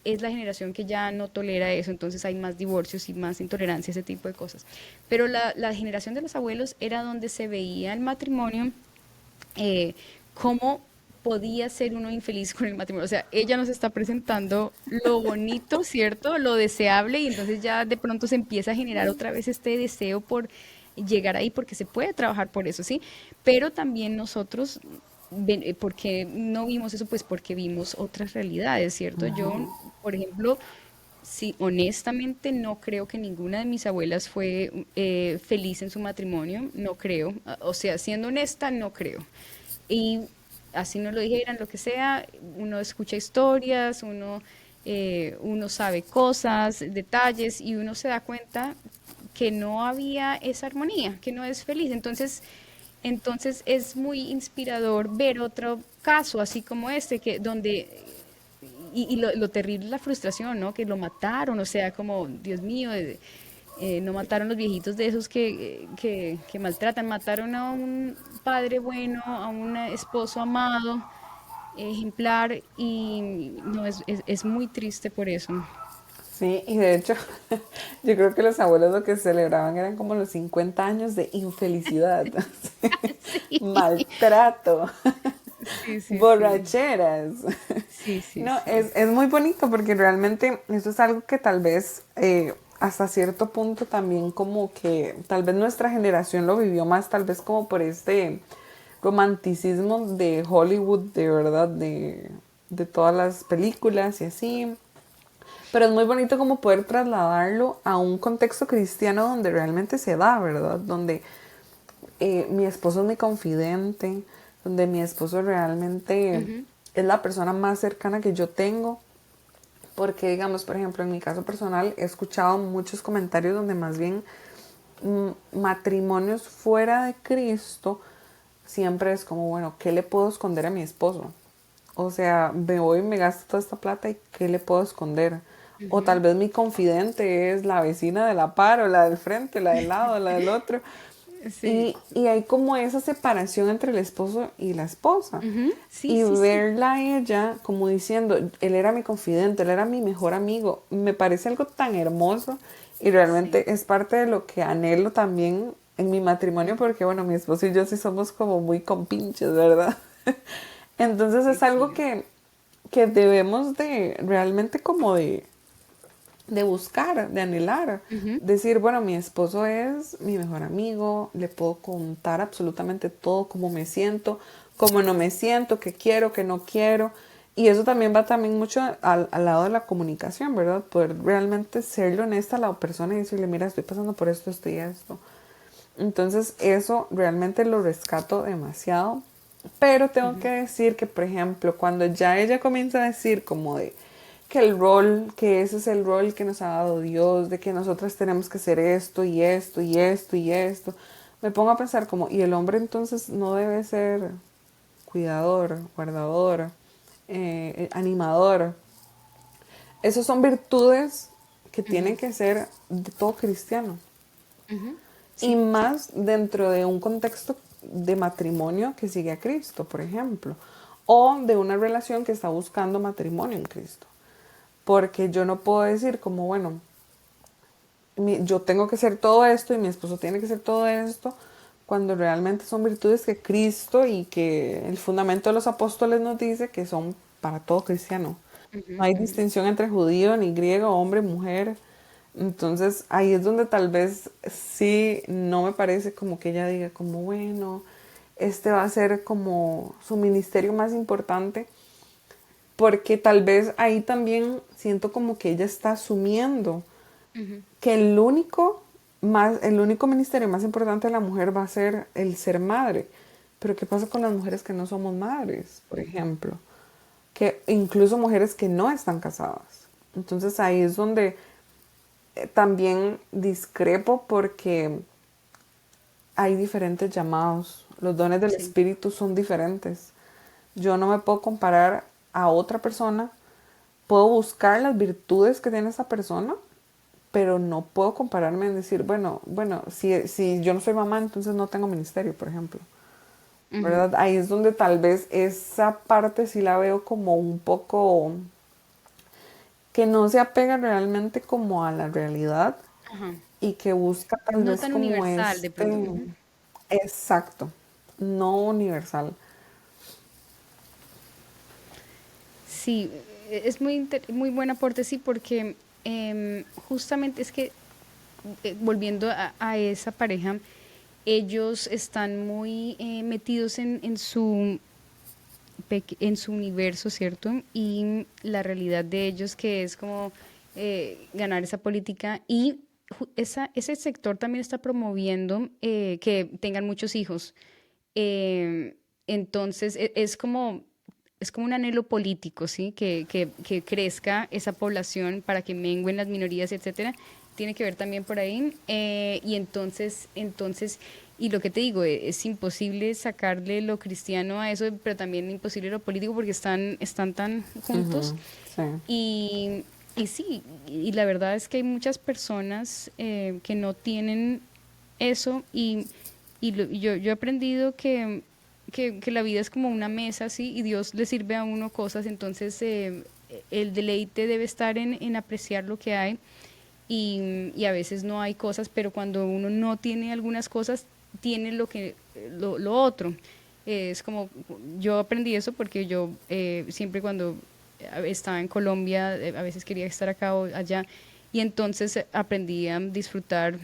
Speaker 1: es la generación que ya no tolera eso, entonces hay más divorcios y más intolerancia a ese tipo de cosas. Pero la generación de los abuelos era donde se veía el matrimonio, cómo podía ser uno infeliz con el matrimonio. O sea, ella nos está presentando lo bonito, ¿cierto? Lo deseable, y entonces ya de pronto se empieza a generar otra vez este deseo por llegar ahí, porque se puede trabajar por eso, ¿sí? Pero también nosotros, porque no vimos eso, pues porque vimos otras realidades, ¿cierto? Yo, por ejemplo, sí, honestamente no creo que ninguna de mis abuelas fue feliz en su matrimonio, no creo. O sea, siendo honesta, no creo. Y así nos lo dijeran, lo que sea, uno escucha historias, uno sabe cosas, detalles, y uno se da cuenta que no había esa armonía, que no es feliz. Entonces es muy inspirador ver otro caso así como este, que donde y lo terrible es la frustración, ¿no? Que lo mataron, o sea, como, Dios mío, no mataron los viejitos de esos que maltratan, mataron a un padre bueno, a un esposo amado, ejemplar, y no, es muy triste por eso.
Speaker 2: Sí, y de hecho, yo creo que los abuelos lo que celebraban eran como los 50 años de infelicidad,
Speaker 1: Sí,
Speaker 2: maltrato,
Speaker 1: sí, sí, sí,
Speaker 2: borracheras.
Speaker 1: sí, sí,
Speaker 2: No,
Speaker 1: sí.
Speaker 2: es muy bonito porque realmente eso es algo que tal vez hasta cierto punto también como que tal vez nuestra generación lo vivió más, tal vez como por este romanticismo de Hollywood, de verdad, de todas las películas y así. Pero es muy bonito como poder trasladarlo a un contexto cristiano donde realmente se da, ¿verdad? Donde mi esposo es mi confidente, donde mi esposo realmente es la persona más cercana que yo tengo. Porque, digamos, por ejemplo, en mi caso personal, he escuchado muchos comentarios donde más bien matrimonios fuera de Cristo siempre es como, bueno, ¿qué le puedo esconder a mi esposo? O sea, me voy y me gasto toda esta plata y ¿qué le puedo esconder? O tal vez mi confidente es la vecina de la par o la del frente, la del lado, la del otro.
Speaker 1: Sí.
Speaker 2: Y hay como esa separación entre el esposo y la esposa.
Speaker 1: Sí,
Speaker 2: Y
Speaker 1: sí, sí.
Speaker 2: verla a ella como diciendo, él era mi confidente, él era mi mejor amigo, me parece algo tan hermoso y
Speaker 1: Sí.
Speaker 2: realmente es parte de lo que anhelo también en mi matrimonio porque bueno, mi esposo y yo sí somos como muy compinches, ¿verdad? Entonces
Speaker 1: Qué
Speaker 2: es algo
Speaker 1: chido.
Speaker 2: que debemos de realmente como de buscar, de anhelar. Decir, bueno, mi esposo es mi mejor amigo, le puedo contar absolutamente todo, cómo me siento, cómo no me siento, qué quiero, qué no quiero. Y eso también va también mucho al lado de la comunicación, ¿verdad? Poder realmente serle honesta a la persona y decirle, mira, estoy pasando por esto y esto. Entonces eso realmente lo rescato demasiado. Pero tengo que decir que, por ejemplo, cuando ya ella comienza a decir como de que el rol, que ese es el rol que nos ha dado Dios, de que nosotras tenemos que hacer esto y esto y esto y esto, me pongo a pensar como, ¿y el hombre entonces no debe ser cuidador, guardador, animador? Esas son virtudes que tienen que ser de todo cristiano. Y
Speaker 1: Sí,
Speaker 2: más dentro de un contexto de matrimonio que sigue a Cristo, por ejemplo, o de una relación que está buscando matrimonio en Cristo. Porque yo no puedo decir como, bueno, yo tengo que hacer todo esto y mi esposo tiene que hacer todo esto, cuando realmente son virtudes que Cristo y que el fundamento de los apóstoles nos dice que son para todo cristiano. No hay distinción entre judío ni griego, hombre, mujer. Entonces ahí es donde tal vez sí no me parece como que ella diga como bueno, este va a ser como su ministerio más importante, porque tal vez ahí también siento como que ella está asumiendo que el único ministerio más importante de la mujer va a ser el ser madre. Pero ¿qué pasa con las mujeres que no somos madres, por ejemplo? Que incluso mujeres que no están casadas. Entonces ahí es donde también discrepo porque hay diferentes llamados. Los dones del
Speaker 1: sí.
Speaker 2: espíritu son diferentes. Yo no me puedo comparar a otra persona. Puedo buscar las virtudes que tiene esa persona, pero no puedo compararme en decir, bueno, si yo no soy mamá, entonces no tengo ministerio, por ejemplo. ¿Verdad? Ahí es donde tal vez esa parte sí la veo como un poco que no se apega realmente como a la realidad
Speaker 1: Ajá.
Speaker 2: y que busca tal
Speaker 1: No
Speaker 2: vez
Speaker 1: tan
Speaker 2: como
Speaker 1: universal de pronto.
Speaker 2: exacto, no universal.
Speaker 1: Sí, es muy buen aporte, sí, porque justamente es que volviendo a esa pareja, ellos están muy metidos en su universo, ¿cierto? Y la realidad de ellos que es como ganar esa política y ese sector también está promoviendo que tengan muchos hijos. Entonces es como un anhelo político, ¿sí? Que crezca esa población para que mengüen las minorías, etcétera. Tiene que ver también por ahí. Y y lo que te digo, es imposible sacarle lo cristiano a eso, pero también imposible lo político porque están tan juntos.
Speaker 2: Ujú, sí.
Speaker 1: Y sí, y la verdad es que hay muchas personas que no tienen eso y yo he aprendido que la vida es como una mesa, ¿sí? Y Dios le sirve a uno cosas, entonces el deleite debe estar en apreciar lo que hay y a veces no hay cosas, pero cuando uno no tiene algunas cosas, tiene lo otro. Es como, yo aprendí eso porque yo siempre cuando estaba en Colombia, a veces quería estar acá o allá, y entonces aprendí a disfrutar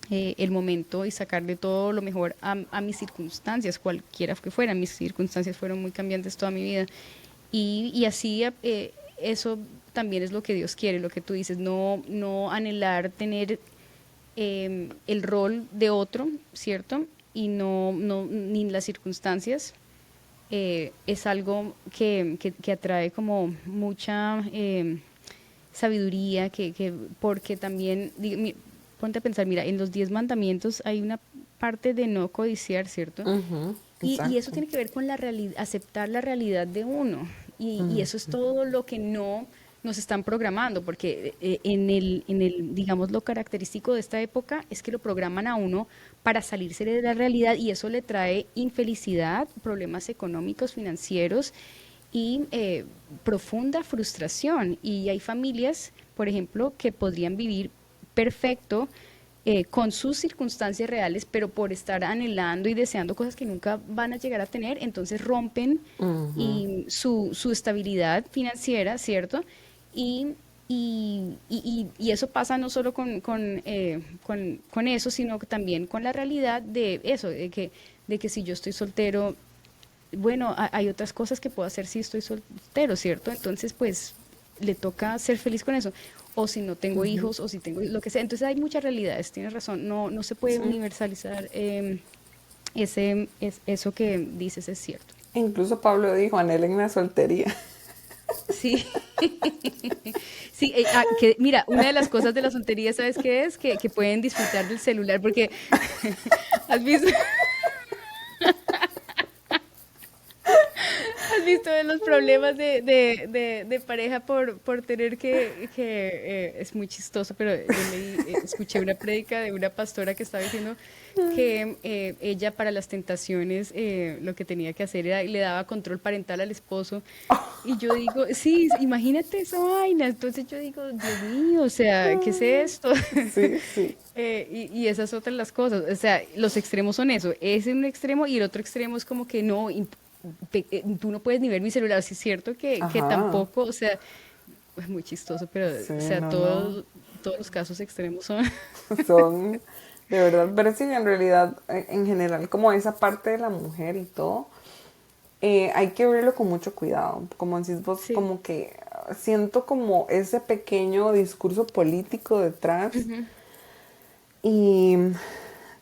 Speaker 1: el momento y sacarle todo lo mejor a mis circunstancias, cualquiera que fueran. Mis circunstancias fueron muy cambiantes toda mi vida. Y así eso también es lo que Dios quiere, lo que tú dices, no anhelar tener el rol de otro, ¿cierto? Y ni las circunstancias. Es algo que atrae como mucha sabiduría, porque también, ponte a pensar, mira, en los 10 mandamientos hay una parte de no codiciar, ¿cierto?
Speaker 2: Ujú,
Speaker 1: Y eso
Speaker 2: exacto.
Speaker 1: tiene que ver con la realidad, aceptar la realidad de uno. Y eso es todo lo que no nos están programando, porque digamos, lo característico de esta época es que lo programan a uno para salirse de la realidad y eso le trae infelicidad, problemas económicos, financieros y profunda frustración. Y hay familias, por ejemplo, que podrían vivir perfecto con sus circunstancias reales, pero por estar anhelando y deseando cosas que nunca van a llegar a tener, entonces rompen
Speaker 2: Ujú.
Speaker 1: y su estabilidad financiera, ¿cierto? Y, y eso pasa no solo con eso, sino que también con la realidad de eso, de que si yo estoy soltero, bueno, hay otras cosas que puedo hacer si estoy soltero, ¿cierto? Entonces, pues le toca ser feliz con eso. O si no tengo hijos, o si tengo lo que sea. Entonces hay muchas realidades, tienes razón. No se puede
Speaker 2: Sí.
Speaker 1: universalizar eso que dices, es cierto.
Speaker 2: Incluso Pablo dijo, anhelen la soltería.
Speaker 1: Sí, sí, mira, una de las cosas de la soltería, ¿sabes qué es? Que pueden disfrutar del celular, porque has visto, ¿has visto de los problemas de pareja por tener es muy chistoso, pero escuché una prédica de una pastora que estaba diciendo que ella para las tentaciones lo que tenía que hacer era le daba control parental al esposo. Y yo digo, sí, imagínate esa vaina. Entonces yo digo, Dios mío, o sea, ¿qué es esto?
Speaker 2: Sí, sí.
Speaker 1: Y esas otras las cosas. O sea, los extremos son eso. Es un extremo y el otro extremo es como que no, tú no puedes ni ver mi celular. Sí es cierto que
Speaker 2: Ajá.
Speaker 1: tampoco, o sea, es muy chistoso, pero,
Speaker 2: Sí,
Speaker 1: o sea,
Speaker 2: no, no.
Speaker 1: todos los casos extremos son.
Speaker 2: Son de verdad, pero sí, en realidad, en general, como esa parte de la mujer y todo, hay que verlo con mucho cuidado. Como decís vos,
Speaker 1: Sí.
Speaker 2: como que siento como ese pequeño discurso político detrás
Speaker 1: Ujú,
Speaker 2: y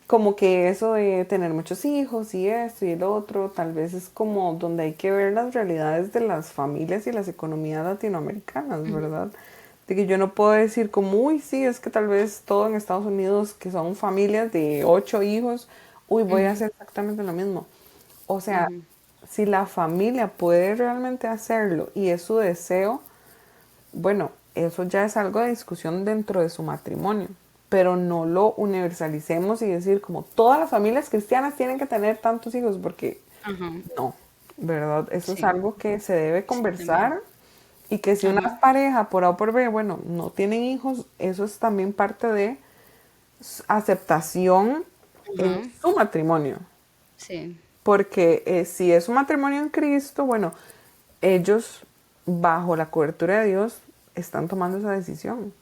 Speaker 2: como que eso de tener muchos hijos y esto y el otro, tal vez es como donde hay que ver las realidades de las familias y las economías latinoamericanas,
Speaker 1: ujú,
Speaker 2: ¿verdad? De que yo no puedo decir como, uy, sí, es que tal vez todo en Estados Unidos, que son familias de 8 hijos, uy, voy a
Speaker 1: ujú,
Speaker 2: hacer exactamente lo mismo. O sea,
Speaker 1: ujú.
Speaker 2: si la familia puede realmente hacerlo y es su deseo, bueno, eso ya es algo de discusión dentro de su matrimonio, pero no lo universalicemos y decir como todas las familias cristianas tienen que tener tantos hijos, porque
Speaker 1: Ajá,
Speaker 2: no, ¿verdad? Eso es
Speaker 1: sí,
Speaker 2: algo que se debe
Speaker 1: sí, también.
Speaker 2: conversar y que si una
Speaker 1: Ajá,
Speaker 2: pareja por A o por B, bueno, no tienen hijos, eso es también parte de aceptación en
Speaker 1: ajá,
Speaker 2: su matrimonio.
Speaker 1: sí.
Speaker 2: Porque si es un matrimonio en Cristo, bueno, ellos bajo la cobertura de Dios están tomando esa decisión.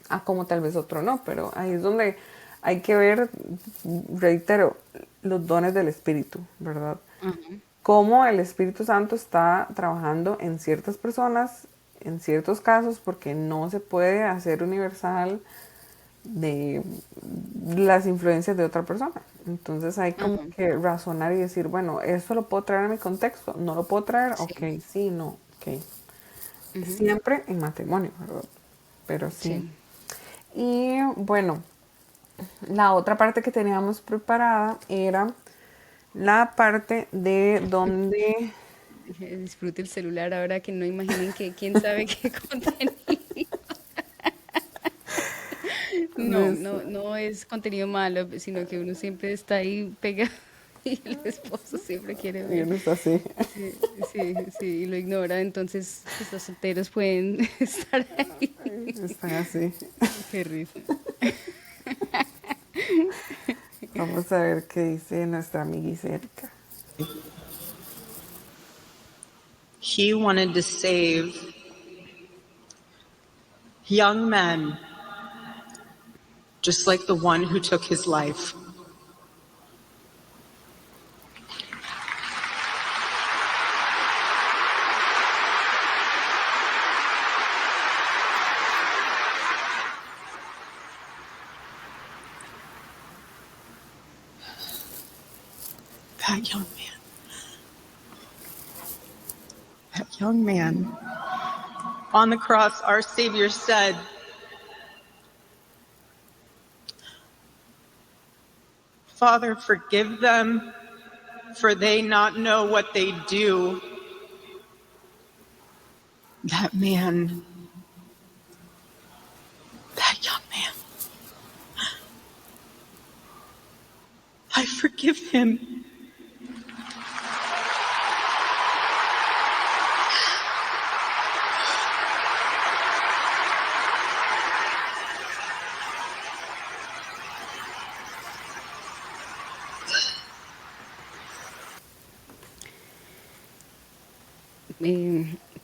Speaker 2: Ah, como tal vez otro no, pero ahí es donde hay que ver, reitero, los dones del Espíritu, ¿verdad?
Speaker 1: Ajá.
Speaker 2: Cómo el Espíritu Santo está trabajando en ciertas personas, en ciertos casos, porque no se puede hacer universal de las influencias de otra persona. Entonces hay como
Speaker 1: Ajá,
Speaker 2: que razonar y decir, bueno, ¿esto lo puedo traer a mi contexto? ¿No lo puedo traer? Ok,
Speaker 1: sí,
Speaker 2: sí, no, ok.
Speaker 1: ujú,
Speaker 2: Siempre en matrimonio, ¿verdad? Pero sí.
Speaker 1: sí.
Speaker 2: Y bueno, la otra parte que teníamos preparada era la parte de donde...
Speaker 1: Disfrute el celular ahora que no imaginen que quién sabe qué contenido. No, no, no es contenido malo, sino que uno siempre está ahí pegado y el esposo siempre quiere
Speaker 2: Y
Speaker 1: ver.
Speaker 2: uno está así,
Speaker 1: Sí, sí, sí, y lo ignora, entonces pues, los solteros pueden estar ahí.
Speaker 2: están así.
Speaker 1: Qué risa.
Speaker 2: Vamos a ver qué dice nuestra amiguis Erika.
Speaker 3: He wanted to save young men, just like the one who took his life. That young man, on the cross, our Savior said, "Father, forgive them, for they not know what they do." That man, that young man, I forgive him.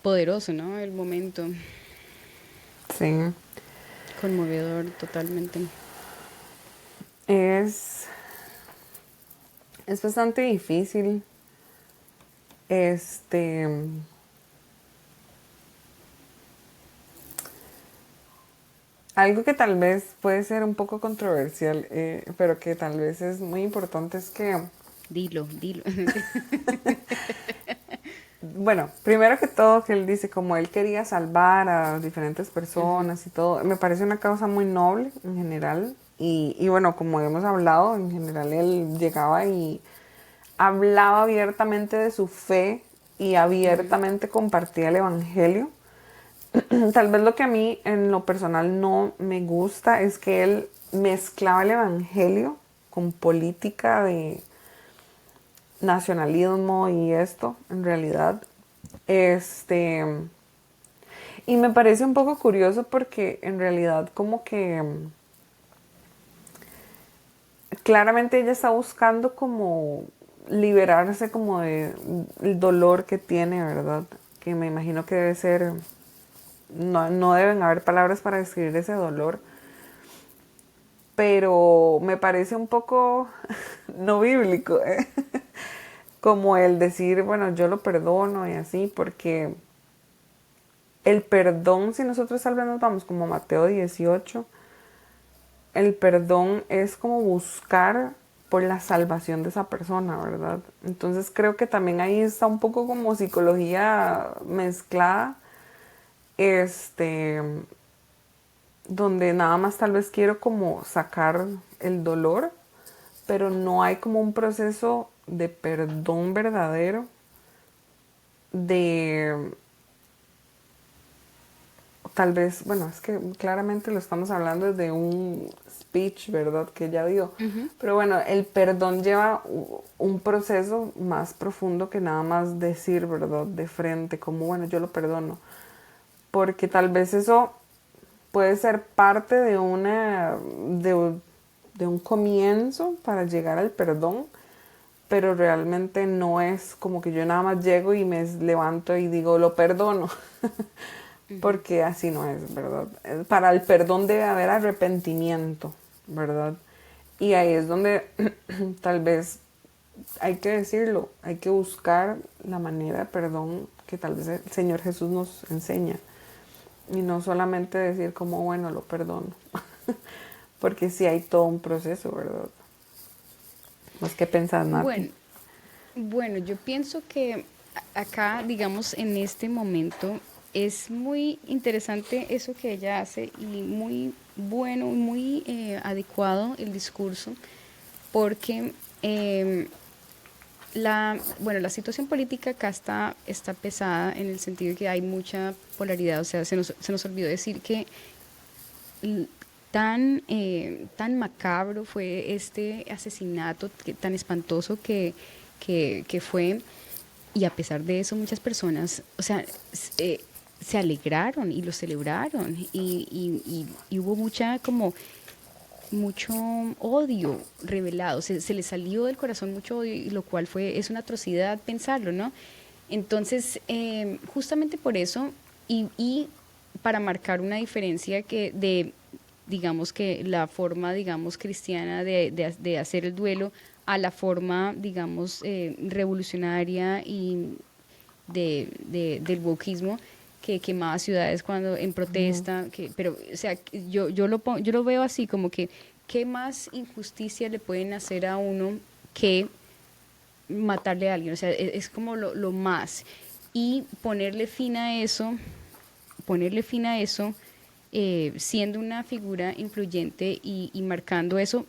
Speaker 1: Poderoso, ¿no? El momento.
Speaker 2: Sí.
Speaker 1: Conmovedor totalmente.
Speaker 2: Es bastante difícil. Algo que tal vez puede ser un poco controversial, pero que tal vez es muy importante es que,
Speaker 1: Dilo.
Speaker 2: bueno, primero que todo que él dice como él quería salvar a diferentes personas y todo, me parece una causa muy noble en general y bueno, como hemos hablado, en general él llegaba y hablaba abiertamente de su fe y abiertamente compartía el evangelio. Tal vez lo que a mí en lo personal no me gusta es que él mezclaba el evangelio con política de nacionalismo y esto, en realidad. Y me parece un poco curioso porque en realidad como que claramente ella está buscando como liberarse como de el dolor que tiene, ¿verdad? Que me imagino que debe ser, no deben haber palabras para describir ese dolor. Pero me parece un poco no bíblico, ¿eh? Como el decir, bueno, yo lo perdono y así, porque el perdón, si nosotros tal vez nos vamos como Mateo 18, el perdón es como buscar por la salvación de esa persona, ¿verdad? Entonces creo que también ahí está un poco como psicología mezclada, donde nada más tal vez quiero como sacar el dolor, pero no hay como un proceso de perdón verdadero, de tal vez, bueno, es que claramente lo estamos hablando desde un speech, ¿verdad? Que ella dio. Pero bueno, el perdón lleva un proceso más profundo que nada más decir, ¿verdad? De frente, como, bueno, yo lo perdono. Porque tal vez eso puede ser parte de de un comienzo para llegar al perdón, pero realmente no es como que yo nada más llego y me levanto y digo, lo perdono. Porque así no es, ¿verdad? Para el perdón debe haber arrepentimiento, ¿verdad? Y ahí es donde tal vez hay que decirlo, hay que buscar la manera de perdón que tal vez el Señor Jesús nos enseña. Y no solamente decir como, bueno, lo perdono. Porque sí hay todo un proceso, ¿verdad? ¿Vos qué pensás, Nati?
Speaker 1: Bueno, yo pienso que acá, digamos, en este momento, es muy interesante eso que ella hace y muy bueno, muy adecuado el discurso, porque la situación política acá está pesada en el sentido de que hay mucha polaridad, o sea, se nos olvidó decir que tan macabro fue este asesinato, tan espantoso que fue, y a pesar de eso muchas personas, o sea, se alegraron y lo celebraron y hubo mucho odio revelado, se le salió del corazón mucho odio, y lo cual es una atrocidad pensarlo, ¿no? Entonces, justamente por eso, y para marcar una diferencia digamos que la forma, digamos, cristiana de hacer el duelo a la forma, digamos, revolucionaria y del wokismo que quemaba ciudades cuando en protesta, pero, o sea, yo lo veo así, como que qué más injusticia le pueden hacer a uno que matarle a alguien, o sea, es como lo más. Y ponerle fin a eso, siendo una figura influyente y marcando eso,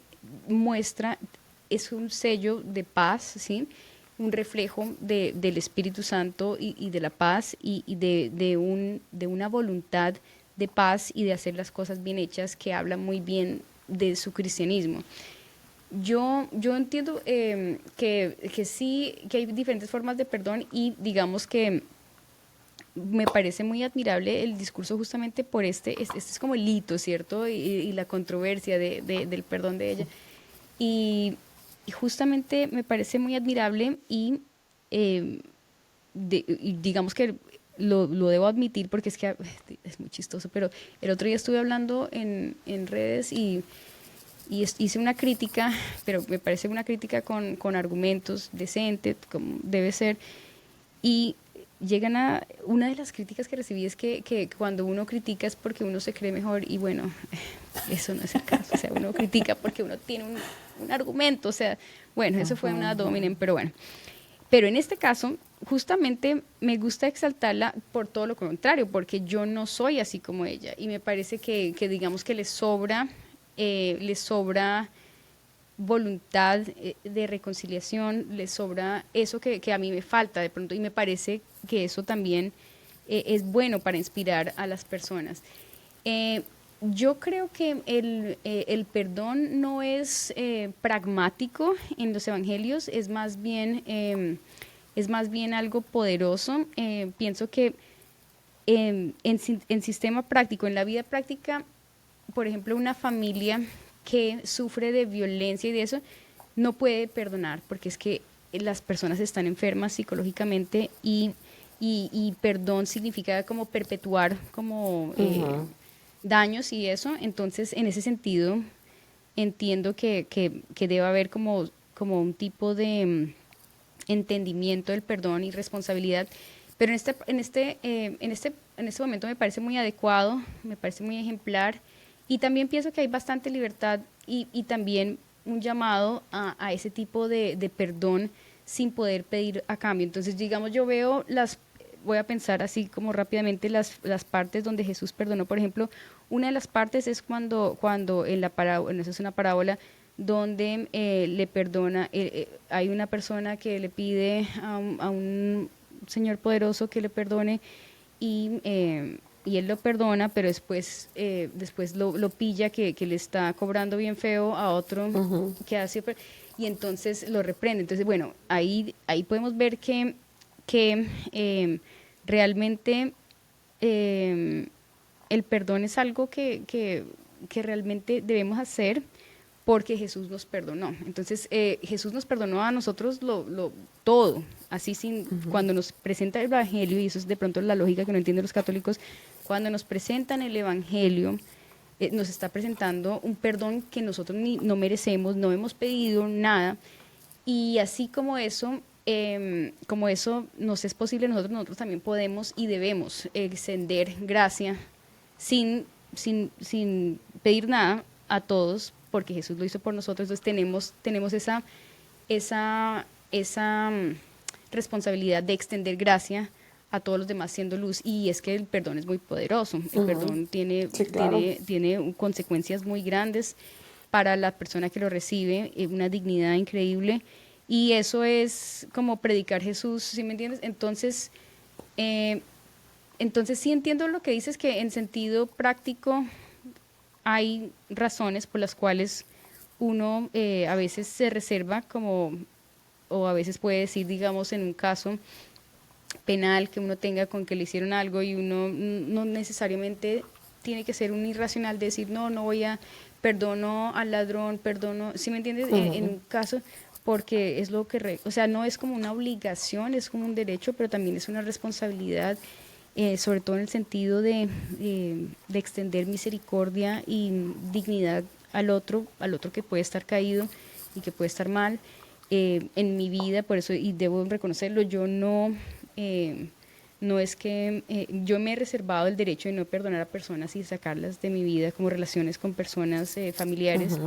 Speaker 1: es un sello de paz, ¿sí? Un reflejo del Espíritu Santo y de la paz y de una voluntad de paz y de hacer las cosas bien hechas que habla muy bien de su cristianismo. Yo entiendo que sí, que hay diferentes formas de perdón y digamos que me parece muy admirable el discurso justamente por este es como el hito, ¿cierto? Y la controversia del perdón de ella. Y justamente me parece muy admirable y digamos que lo debo admitir porque es que es muy chistoso, pero el otro día estuve hablando en redes y hice una crítica, pero me parece una crítica con argumentos decentes, como debe ser, y una de las críticas que recibí es que cuando uno critica es porque uno se cree mejor y bueno, eso no es el caso, o sea, uno critica porque uno tiene un argumento, o sea, bueno, eso fue una ad hominem, pero bueno. Pero en este caso, justamente me gusta exaltarla por todo lo contrario, porque yo no soy así como ella y me parece que digamos que le sobra voluntad de reconciliación, le sobra eso que a mí me falta de pronto y me parece que eso también es bueno para inspirar a las personas. Yo creo que el perdón no es pragmático en los evangelios, es más bien algo poderoso. Pienso que en sistema práctico, en la vida práctica, por ejemplo, una familia que sufre de violencia y de eso, no puede perdonar, porque es que las personas están enfermas psicológicamente y perdón significa como perpetuar como daños y eso. Entonces, en ese sentido, entiendo que debe haber como un tipo de entendimiento del perdón y responsabilidad. Pero en este momento me parece muy adecuado, me parece muy ejemplar. Y también pienso que hay bastante libertad y también un llamado a ese tipo de perdón sin poder pedir a cambio. Entonces, digamos, voy a pensar así como rápidamente las partes donde Jesús perdonó. Por ejemplo, una de las partes es cuando en la parábola, eso es una parábola, donde le perdona, hay una persona que le pide a un Señor poderoso que le perdone y él lo perdona, pero después lo pilla que le está cobrando bien feo a otro que hace, y entonces lo reprende. Entonces, bueno, ahí podemos ver que realmente el perdón es algo que realmente debemos hacer porque Jesús nos perdonó. Entonces, Jesús nos perdonó a nosotros todo, así cuando nos presenta el Evangelio, y eso es de pronto la lógica que no entienden los católicos, cuando nos presentan el Evangelio, nos está presentando un perdón que nosotros no merecemos, no hemos pedido nada, y así como eso nos es posible, nosotros también podemos y debemos extender gracia sin pedir nada a todos, porque Jesús lo hizo por nosotros. Entonces tenemos esa responsabilidad de extender gracia a todos los demás siendo luz, y es que el perdón es muy poderoso. El perdón tiene consecuencias muy grandes para la persona que lo recibe, una dignidad increíble, y eso es como predicar Jesús, ¿sí me entiendes? Entonces sí entiendo lo que dices, que en sentido práctico hay razones por las cuales uno a veces se reserva o a veces puede decir, digamos, en un caso penal que uno tenga con que le hicieron algo, y uno no necesariamente tiene que ser un irracional de decir, no voy a, perdono al ladrón, perdono, ¿sí me entiendes? En un caso, porque es lo que, o sea, no es como una obligación, es como un derecho, pero también es una responsabilidad. sobre todo en el sentido de extender misericordia y dignidad al otro que puede estar caído y que puede estar mal. En mi vida, por eso, y debo reconocerlo, yo no, no es que yo me he reservado el derecho de no perdonar a personas y sacarlas de mi vida como relaciones con personas familiares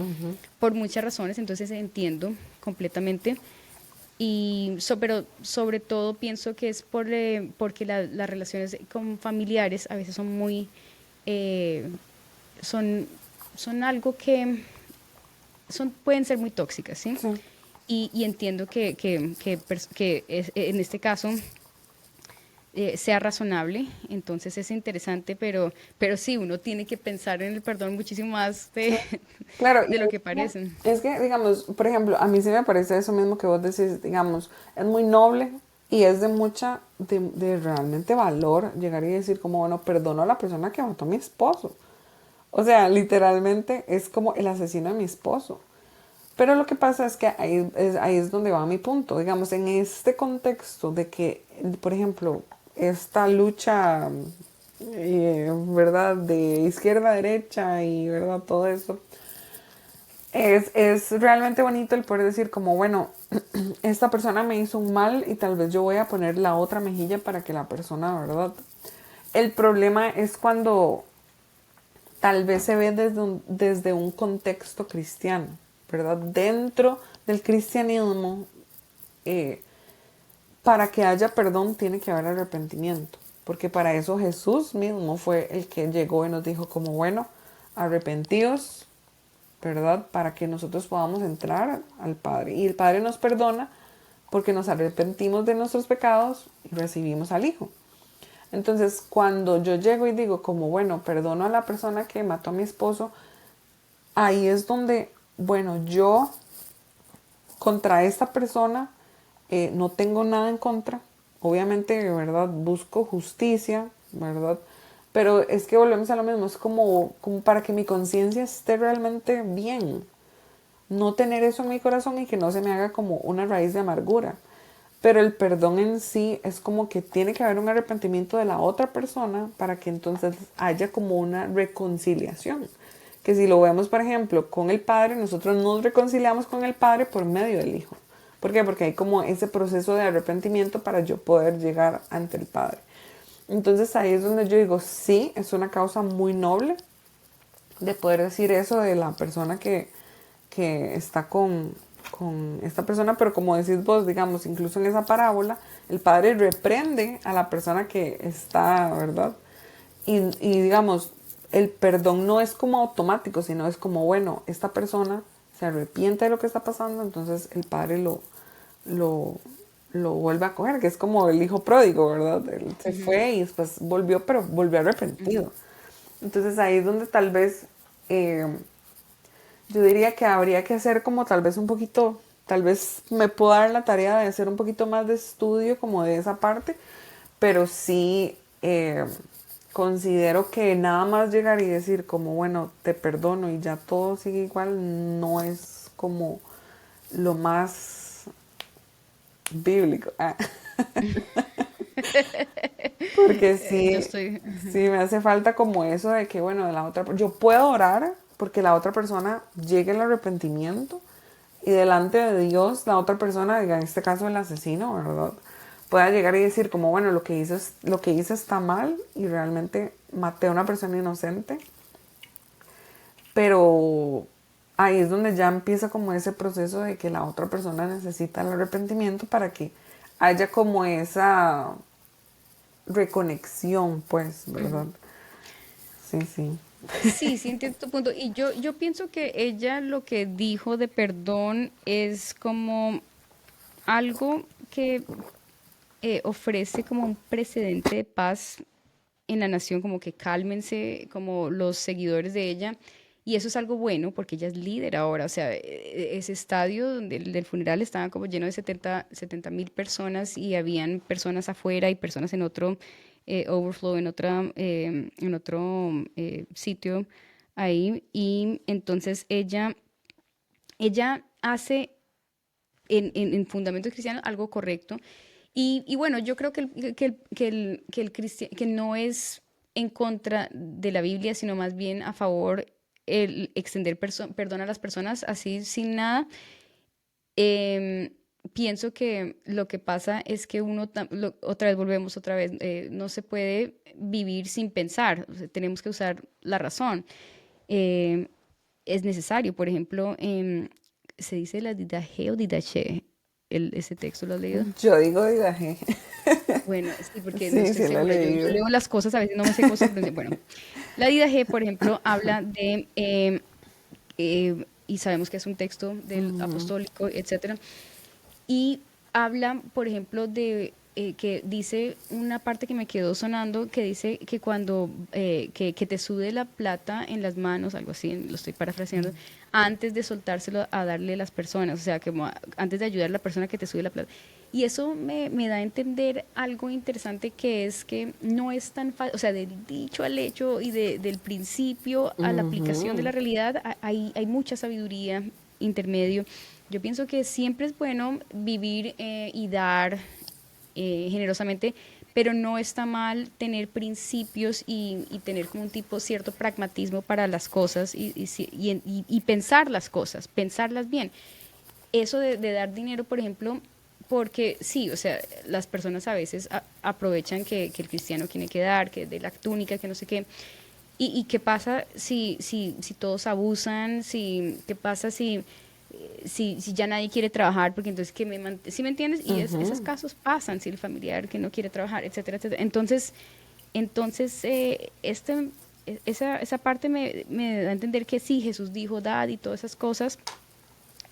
Speaker 1: por muchas razones, entonces entiendo completamente. Pero sobre todo pienso que es porque las relaciones con familiares a veces son muy, eh, son, son algo que pueden ser muy tóxicas, ¿sí?
Speaker 2: Sí.
Speaker 1: Y entiendo que en este caso sea razonable, entonces es interesante, pero sí, uno tiene que pensar en el perdón muchísimo más
Speaker 2: Sí, claro, y
Speaker 1: de lo que parece.
Speaker 2: es que, digamos, por ejemplo, a mí sí me parece eso mismo que vos decís, digamos, es muy noble y es de mucha, de realmente valor llegar y decir como, bueno, perdono a la persona que mató a mi esposo. O sea, literalmente es como el asesino de mi esposo. Pero lo que pasa es que ahí es donde va mi punto. Digamos, en este contexto de que, por ejemplo, esta lucha, ¿verdad? De izquierda a derecha y, ¿verdad? Todo eso. Es realmente bonito el poder decir como, bueno, esta persona me hizo un mal y tal vez yo voy a poner la otra mejilla para que la persona, ¿verdad? El problema es cuando tal vez se ve desde un contexto cristiano, ¿verdad? Dentro del cristianismo, eh, para que haya perdón tiene que haber arrepentimiento, porque para eso Jesús mismo fue el que llegó y nos dijo como, bueno, arrepentíos, ¿verdad? Para que nosotros podamos entrar al Padre. Y el Padre nos perdona porque nos arrepentimos de nuestros pecados y recibimos al Hijo. Entonces, cuando yo llego y digo como, bueno, perdono a la persona que mató a mi esposo, ahí es donde, bueno, yo contra esta persona no tengo nada en contra. Obviamente, ¿verdad? Busco justicia, ¿verdad? Pero es que volvemos a lo mismo, es como para que mi conciencia esté realmente bien. No tener eso en mi corazón y que no se me haga como una raíz de amargura. Pero el perdón en sí es como que tiene que haber un arrepentimiento de la otra persona para que entonces haya como una reconciliación. Que si lo vemos, por ejemplo, con el Padre, nosotros nos reconciliamos con el Padre por medio del Hijo. ¿Por qué? Porque hay como ese proceso de arrepentimiento para yo poder llegar ante el Padre. Entonces ahí es donde yo digo, sí, es una causa muy noble de poder decir eso de la persona que está con esta persona, pero como decís vos, digamos, incluso en esa parábola, el padre reprende a la persona que está, ¿verdad? Y digamos, el perdón no es como automático, sino es como, bueno, esta persona se arrepiente de lo que está pasando, entonces el padre lo, lo vuelve a coger, que es como el hijo pródigo, ¿verdad? Él se fue y después volvió, pero volvió arrepentido. Entonces ahí es donde tal vez yo diría que habría que hacer como tal vez un poquito, tal vez me puedo dar la tarea de hacer un poquito más de estudio como de esa parte, pero sí considero que nada más llegar y decir como, bueno, te perdono y ya todo sigue igual, no es como lo más bíblico. Ah. Porque
Speaker 1: Yo
Speaker 2: sí,
Speaker 1: estoy...
Speaker 2: sí me hace falta como eso de que, bueno, yo puedo orar porque la otra persona llegue al arrepentimiento y delante de Dios la otra persona, en este caso el asesino, ¿verdad? Pueda llegar y decir como, bueno, lo que hice está mal y realmente maté a una persona inocente, pero ahí es donde ya empieza como ese proceso de que la otra persona necesita el arrepentimiento para que haya como esa reconexión, pues, ¿verdad? Sí, sí.
Speaker 1: Sí, sí, entiendo tu punto. Y yo pienso que ella lo que dijo de perdón es como algo que ofrece como un precedente de paz en la nación, como que cálmense como los seguidores de ella. Y eso es algo bueno porque ella es líder ahora. O sea, ese estadio del funeral estaba como lleno de 70.000 personas y habían personas afuera y personas en otro overflow, en otro sitio ahí. Y entonces ella hace en fundamentos cristianos algo correcto Y bueno, yo creo que no es en contra de la Biblia, sino más bien a favor el extender perdón a las personas así sin nada. Em, Pienso que lo que pasa es que otra vez volvemos otra vez, no se puede vivir sin pensar, o sea, tenemos que usar la razón. Em, es necesario, por ejemplo, se dice la didaje o didache, ese texto lo has leído.
Speaker 2: Yo digo Didaje.
Speaker 1: Bueno, sí, porque no
Speaker 2: Sí,
Speaker 1: estoy
Speaker 2: sí, lo he
Speaker 1: segura. Yo
Speaker 2: leído.
Speaker 1: leo las cosas, a veces no me sé cómo se pronuncia. Bueno, la Didaje, por ejemplo, habla de, y sabemos que es un texto del apostólico, etcétera, y habla, por ejemplo, de que dice una parte que me quedó sonando, que dice que cuando que te sude la plata en las manos, algo así, lo estoy parafraseando, antes de soltárselo a darle a las personas, o sea, que antes de ayudar a la persona que te sude la plata. Y eso me da a entender algo interesante, que es que no es tan fácil, o sea, del dicho al hecho y del principio a la aplicación de la realidad, hay mucha sabiduría intermedio. Yo pienso que siempre es bueno vivir y dar generosamente, pero no está mal tener principios y tener como un tipo cierto pragmatismo para las cosas y pensar las cosas, pensarlas bien. Eso de dar dinero, por ejemplo, porque sí, o sea, las personas a veces aprovechan que el cristiano tiene que dar, que de la túnica, que no sé qué. ¿Y qué pasa si todos abusan? ¿Qué pasa si ya nadie quiere trabajar? Porque entonces, ¿sí me entiendes? Y esos casos pasan, si el familiar que no quiere trabajar, etcétera, etcétera. Entonces esa parte me da a entender que sí, Jesús dijo, dad y todas esas cosas,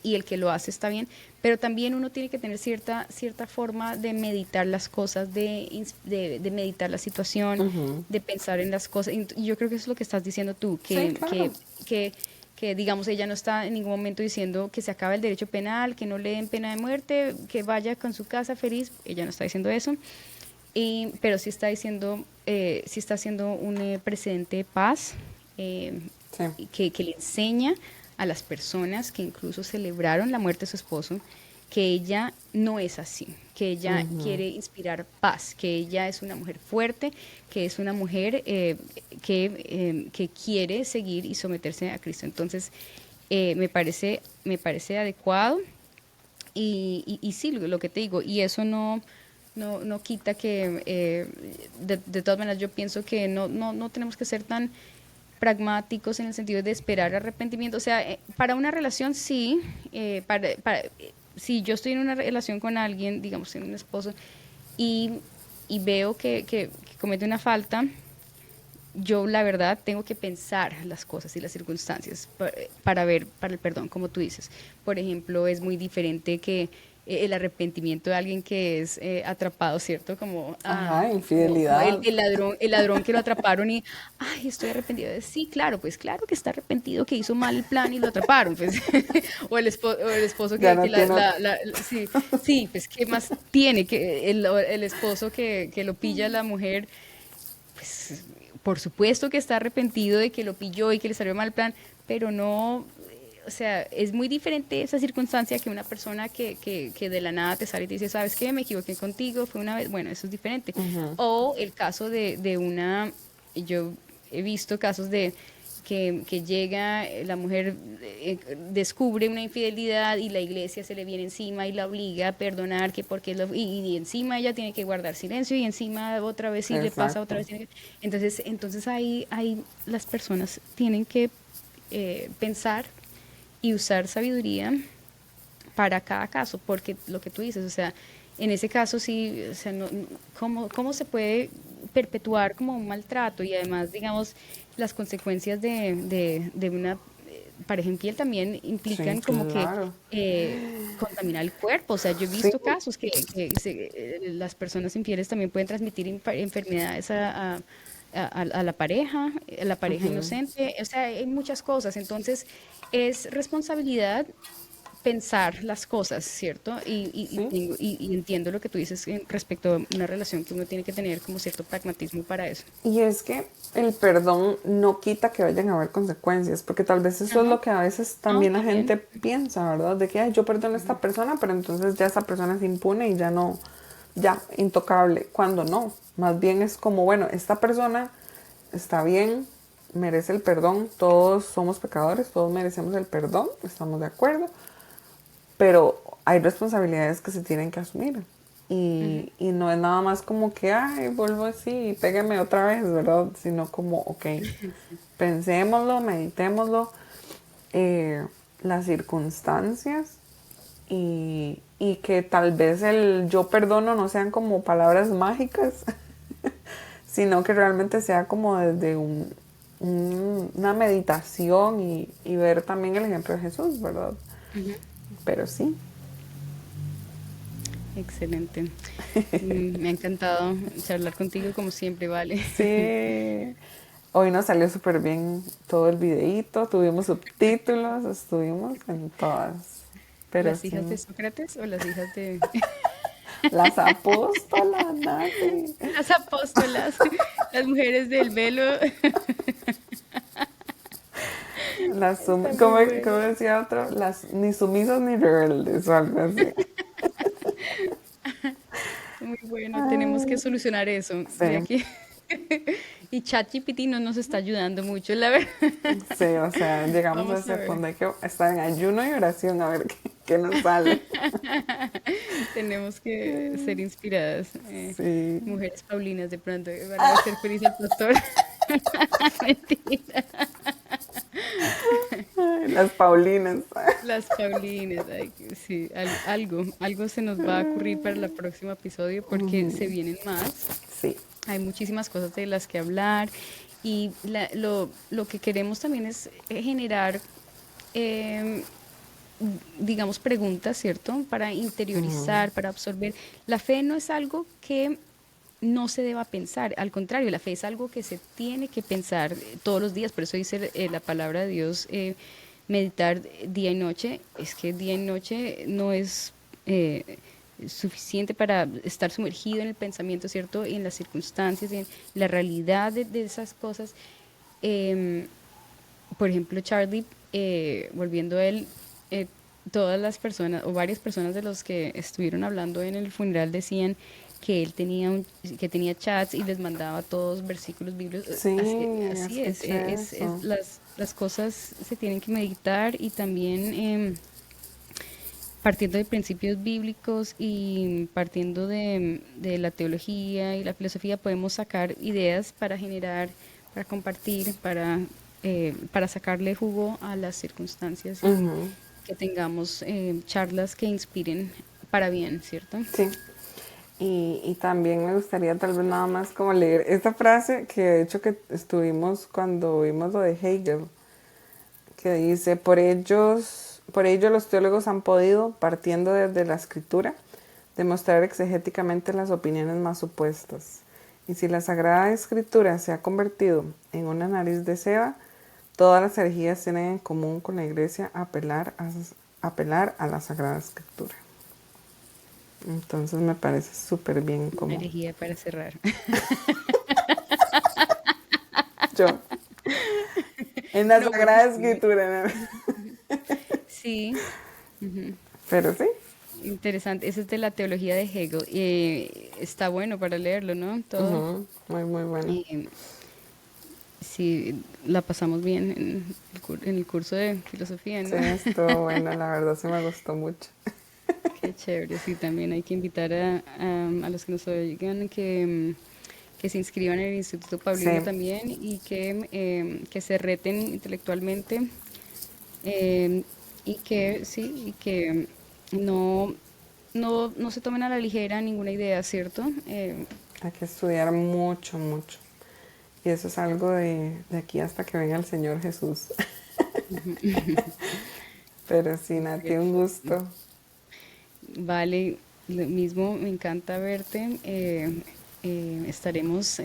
Speaker 1: y el que lo hace está bien, pero también uno tiene que tener cierta forma de meditar las cosas, de meditar la situación, de pensar en las cosas. Y yo creo que eso es lo que estás diciendo tú,
Speaker 2: Sí, claro.
Speaker 1: que digamos, ella no está en ningún momento diciendo que se acabe el derecho penal, que no le den pena de muerte, que vaya con su casa feliz. Ella no está diciendo eso. Pero sí está diciendo, sí está haciendo un precedente de paz,
Speaker 2: Sí.
Speaker 1: que le enseña a las personas que incluso celebraron la muerte de su esposo, que ella no es así, que ella quiere inspirar paz, que ella es una mujer fuerte, que es una mujer que quiere seguir y someterse a Cristo. Entonces, me parece adecuado, y sí, lo que te digo, y eso no quita que, de todas maneras, yo pienso que no tenemos que ser tan pragmáticos en el sentido de esperar arrepentimiento. O sea, para una relación sí, si yo estoy en una relación con alguien, digamos, en un esposo, y, y veo que comete una falta, yo la verdad tengo que pensar las cosas y las circunstancias para el perdón, como tú dices. Por ejemplo, es muy diferente que el arrepentimiento de alguien que es atrapado, ¿cierto?
Speaker 2: Ajá,
Speaker 1: Como
Speaker 2: infidelidad.
Speaker 1: el ladrón que lo atraparon y, ay, estoy arrepentido. Sí, claro, pues claro que está arrepentido, que hizo mal el plan y lo atraparon, pues. O el esposo
Speaker 2: Ya
Speaker 1: que,
Speaker 2: no
Speaker 1: que
Speaker 2: tiene.
Speaker 1: sí, sí, pues, ¿qué más tiene? Que el esposo que lo pilla la mujer, pues por supuesto que está arrepentido de que lo pilló y que le salió mal el plan, pero no, o sea, es muy diferente esa circunstancia que una persona que de la nada te sale y te dice, ¿sabes qué? Me equivoqué contigo, fue una vez, bueno, eso es diferente. O el caso yo he visto casos de que llega, la mujer descubre una infidelidad y la iglesia se le viene encima y la obliga a perdonar, que porque y encima ella tiene que guardar silencio, y encima otra vez si le pasa otra
Speaker 2: Exacto.
Speaker 1: vez entonces ahí las personas tienen que pensar y usar sabiduría para cada caso, porque lo que tú dices, o sea, en ese caso sí, o sea, ¿cómo se puede perpetuar como un maltrato? Y además, digamos, las consecuencias de una pareja infiel también
Speaker 2: Sí,
Speaker 1: implican como que
Speaker 2: claro.
Speaker 1: contaminar el cuerpo. O sea, yo he
Speaker 2: Sí,
Speaker 1: visto casos que las personas infieles también pueden transmitir enfermedades a la pareja inocente. O sea, hay muchas cosas. Entonces, es responsabilidad pensar las cosas, ¿cierto?
Speaker 2: sí.
Speaker 1: Y entiendo lo que tú dices respecto a una relación, que uno tiene que tener como cierto pragmatismo para eso.
Speaker 2: Y es que el perdón no quita que vayan a haber consecuencias, porque tal vez eso es
Speaker 1: Ajá.
Speaker 2: lo que a veces
Speaker 1: No,
Speaker 2: también la
Speaker 1: también.
Speaker 2: gente piensa, ¿verdad? De que "Ay, yo perdono a esta persona, pero entonces ya esa persona es impune y ya no ya, intocable, cuando no. Más bien es como, bueno, esta persona está bien, merece el perdón, todos somos pecadores, todos merecemos el perdón, estamos de acuerdo, pero hay responsabilidades que se tienen que asumir. Y no es nada más como que, ay, vuelvo así y pégueme otra vez, ¿verdad? Sino como, ok, pensémoslo, meditémoslo, las circunstancias y que tal vez el yo perdono no sean como palabras mágicas, sino que realmente sea como desde una meditación y ver también el ejemplo de Jesús, ¿verdad? Pero sí.
Speaker 1: Excelente. Me ha encantado charlar contigo como siempre, ¿vale?
Speaker 2: Sí. Hoy nos salió súper bien todo el videíto, tuvimos subtítulos, estuvimos en todas. Pero
Speaker 1: ¿Las hijas de
Speaker 2: sí.
Speaker 1: Sócrates o las hijas de
Speaker 2: Las apóstolas, Nati.
Speaker 1: las apóstolas, las mujeres del velo? Está muy
Speaker 2: ¿Cómo
Speaker 1: bueno.
Speaker 2: decía otro? Las ni sumisas ni rebeldes o algo así.
Speaker 1: Muy bueno, tenemos que
Speaker 2: Ay,
Speaker 1: solucionar eso. Mira
Speaker 2: sí,
Speaker 1: que y ChatGPT no nos está ayudando mucho, la verdad.
Speaker 2: sí, o sea, llegamos a
Speaker 1: Vamos a
Speaker 2: ese
Speaker 1: ver.
Speaker 2: punto de que estar en ayuno y oración a ver qué nos sale.
Speaker 1: Tenemos que ser inspiradas.
Speaker 2: Sí,
Speaker 1: Mujeres paulinas de pronto van a hacer feliz al pastor. Mentira.
Speaker 2: ay, las Paulinas.
Speaker 1: Las Paulinas, ay, sí, algo se nos va a ocurrir para el próximo episodio porque se vienen más.
Speaker 2: Sí,
Speaker 1: Hay muchísimas cosas de las que hablar y lo que queremos también es generar, eh, digamos, preguntas, ¿cierto? Para interiorizar, para absorber. La fe no es algo que no se deba pensar, al contrario, la fe es algo que se tiene que pensar todos los días, por eso dice la palabra de Dios, meditar día y noche, es que día y noche no es suficiente para estar sumergido en el pensamiento, ¿cierto? Y en las circunstancias, en la realidad de esas cosas. Em, por ejemplo, Charlie, volviendo a él, eh, todas las personas o varias personas de los que estuvieron hablando en el funeral decían que él tenía que tenía chats y les mandaba todos versículos bíblicos.
Speaker 2: sí,
Speaker 1: Así
Speaker 2: escuché
Speaker 1: es
Speaker 2: eso.
Speaker 1: las cosas se tienen que meditar y también partiendo de principios bíblicos y partiendo de la teología y la filosofía podemos sacar ideas para generar, para compartir, para sacarle jugo a las circunstancias y
Speaker 2: Ujú,
Speaker 1: que tengamos charlas que inspiren para bien, ¿cierto?
Speaker 2: sí. Y también me gustaría tal vez nada más como leer esta frase que de hecho que estuvimos cuando vimos lo de Hegel, que dice, por ello los teólogos han podido, partiendo desde la escritura, demostrar exegéticamente las opiniones más supuestas. Y si la Sagrada Escritura se ha convertido en una nariz de seda, todas las herejías tienen en común con la Iglesia apelar a la Sagrada Escritura. Entonces me parece súper bien como
Speaker 1: Herejía para cerrar.
Speaker 2: yo, en la
Speaker 1: No,
Speaker 2: Sagrada
Speaker 1: buenísimo.
Speaker 2: Escritura, ¿no?
Speaker 1: Sí,
Speaker 2: Pero sí,
Speaker 1: interesante. Ese es de la teología de Hegel. Está bueno para leerlo, ¿no? Todo.
Speaker 2: ujú, muy, muy bueno.
Speaker 1: Eh, sí, la pasamos bien en el curso de filosofía,
Speaker 2: Sí,
Speaker 1: ¿no?
Speaker 2: estuvo bueno, la verdad sí me gustó mucho.
Speaker 1: Qué chévere. Sí, también hay que invitar a los que nos oigan que se inscriban en el Instituto
Speaker 2: Sí,
Speaker 1: Paulino también y que se reten intelectualmente eh, y que sí, y que no, no se tomen a la ligera ninguna idea, ¿cierto?
Speaker 2: hay que estudiar mucho, mucho. Y eso es algo de aquí hasta que venga el Señor Jesús. Pero sí, Nati, un gusto.
Speaker 1: Vale, lo mismo, me encanta verte. Estaremos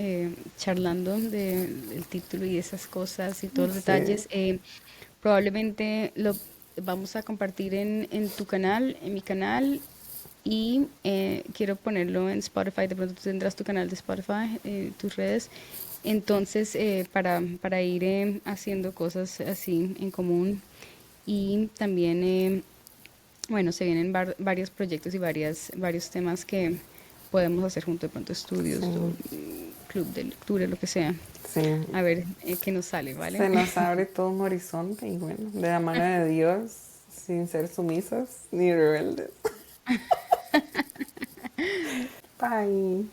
Speaker 1: charlando del título y esas cosas y todos los
Speaker 2: Sí,
Speaker 1: detalles. Probablemente lo vamos a compartir en tu canal, en mi canal, y quiero ponerlo en Spotify. De pronto tú tendrás tu canal de Spotify, tus redes. Entonces, para ir haciendo cosas así en común y también bueno, se vienen varios proyectos y varios temas que podemos hacer juntos de pronto estudios, club de lectura, lo que sea.
Speaker 2: Sí.
Speaker 1: A ver qué nos sale, ¿vale?
Speaker 2: Se nos abre todo un horizonte y bueno, de la mano de Dios, sin ser sumisas ni rebeldes. Bye.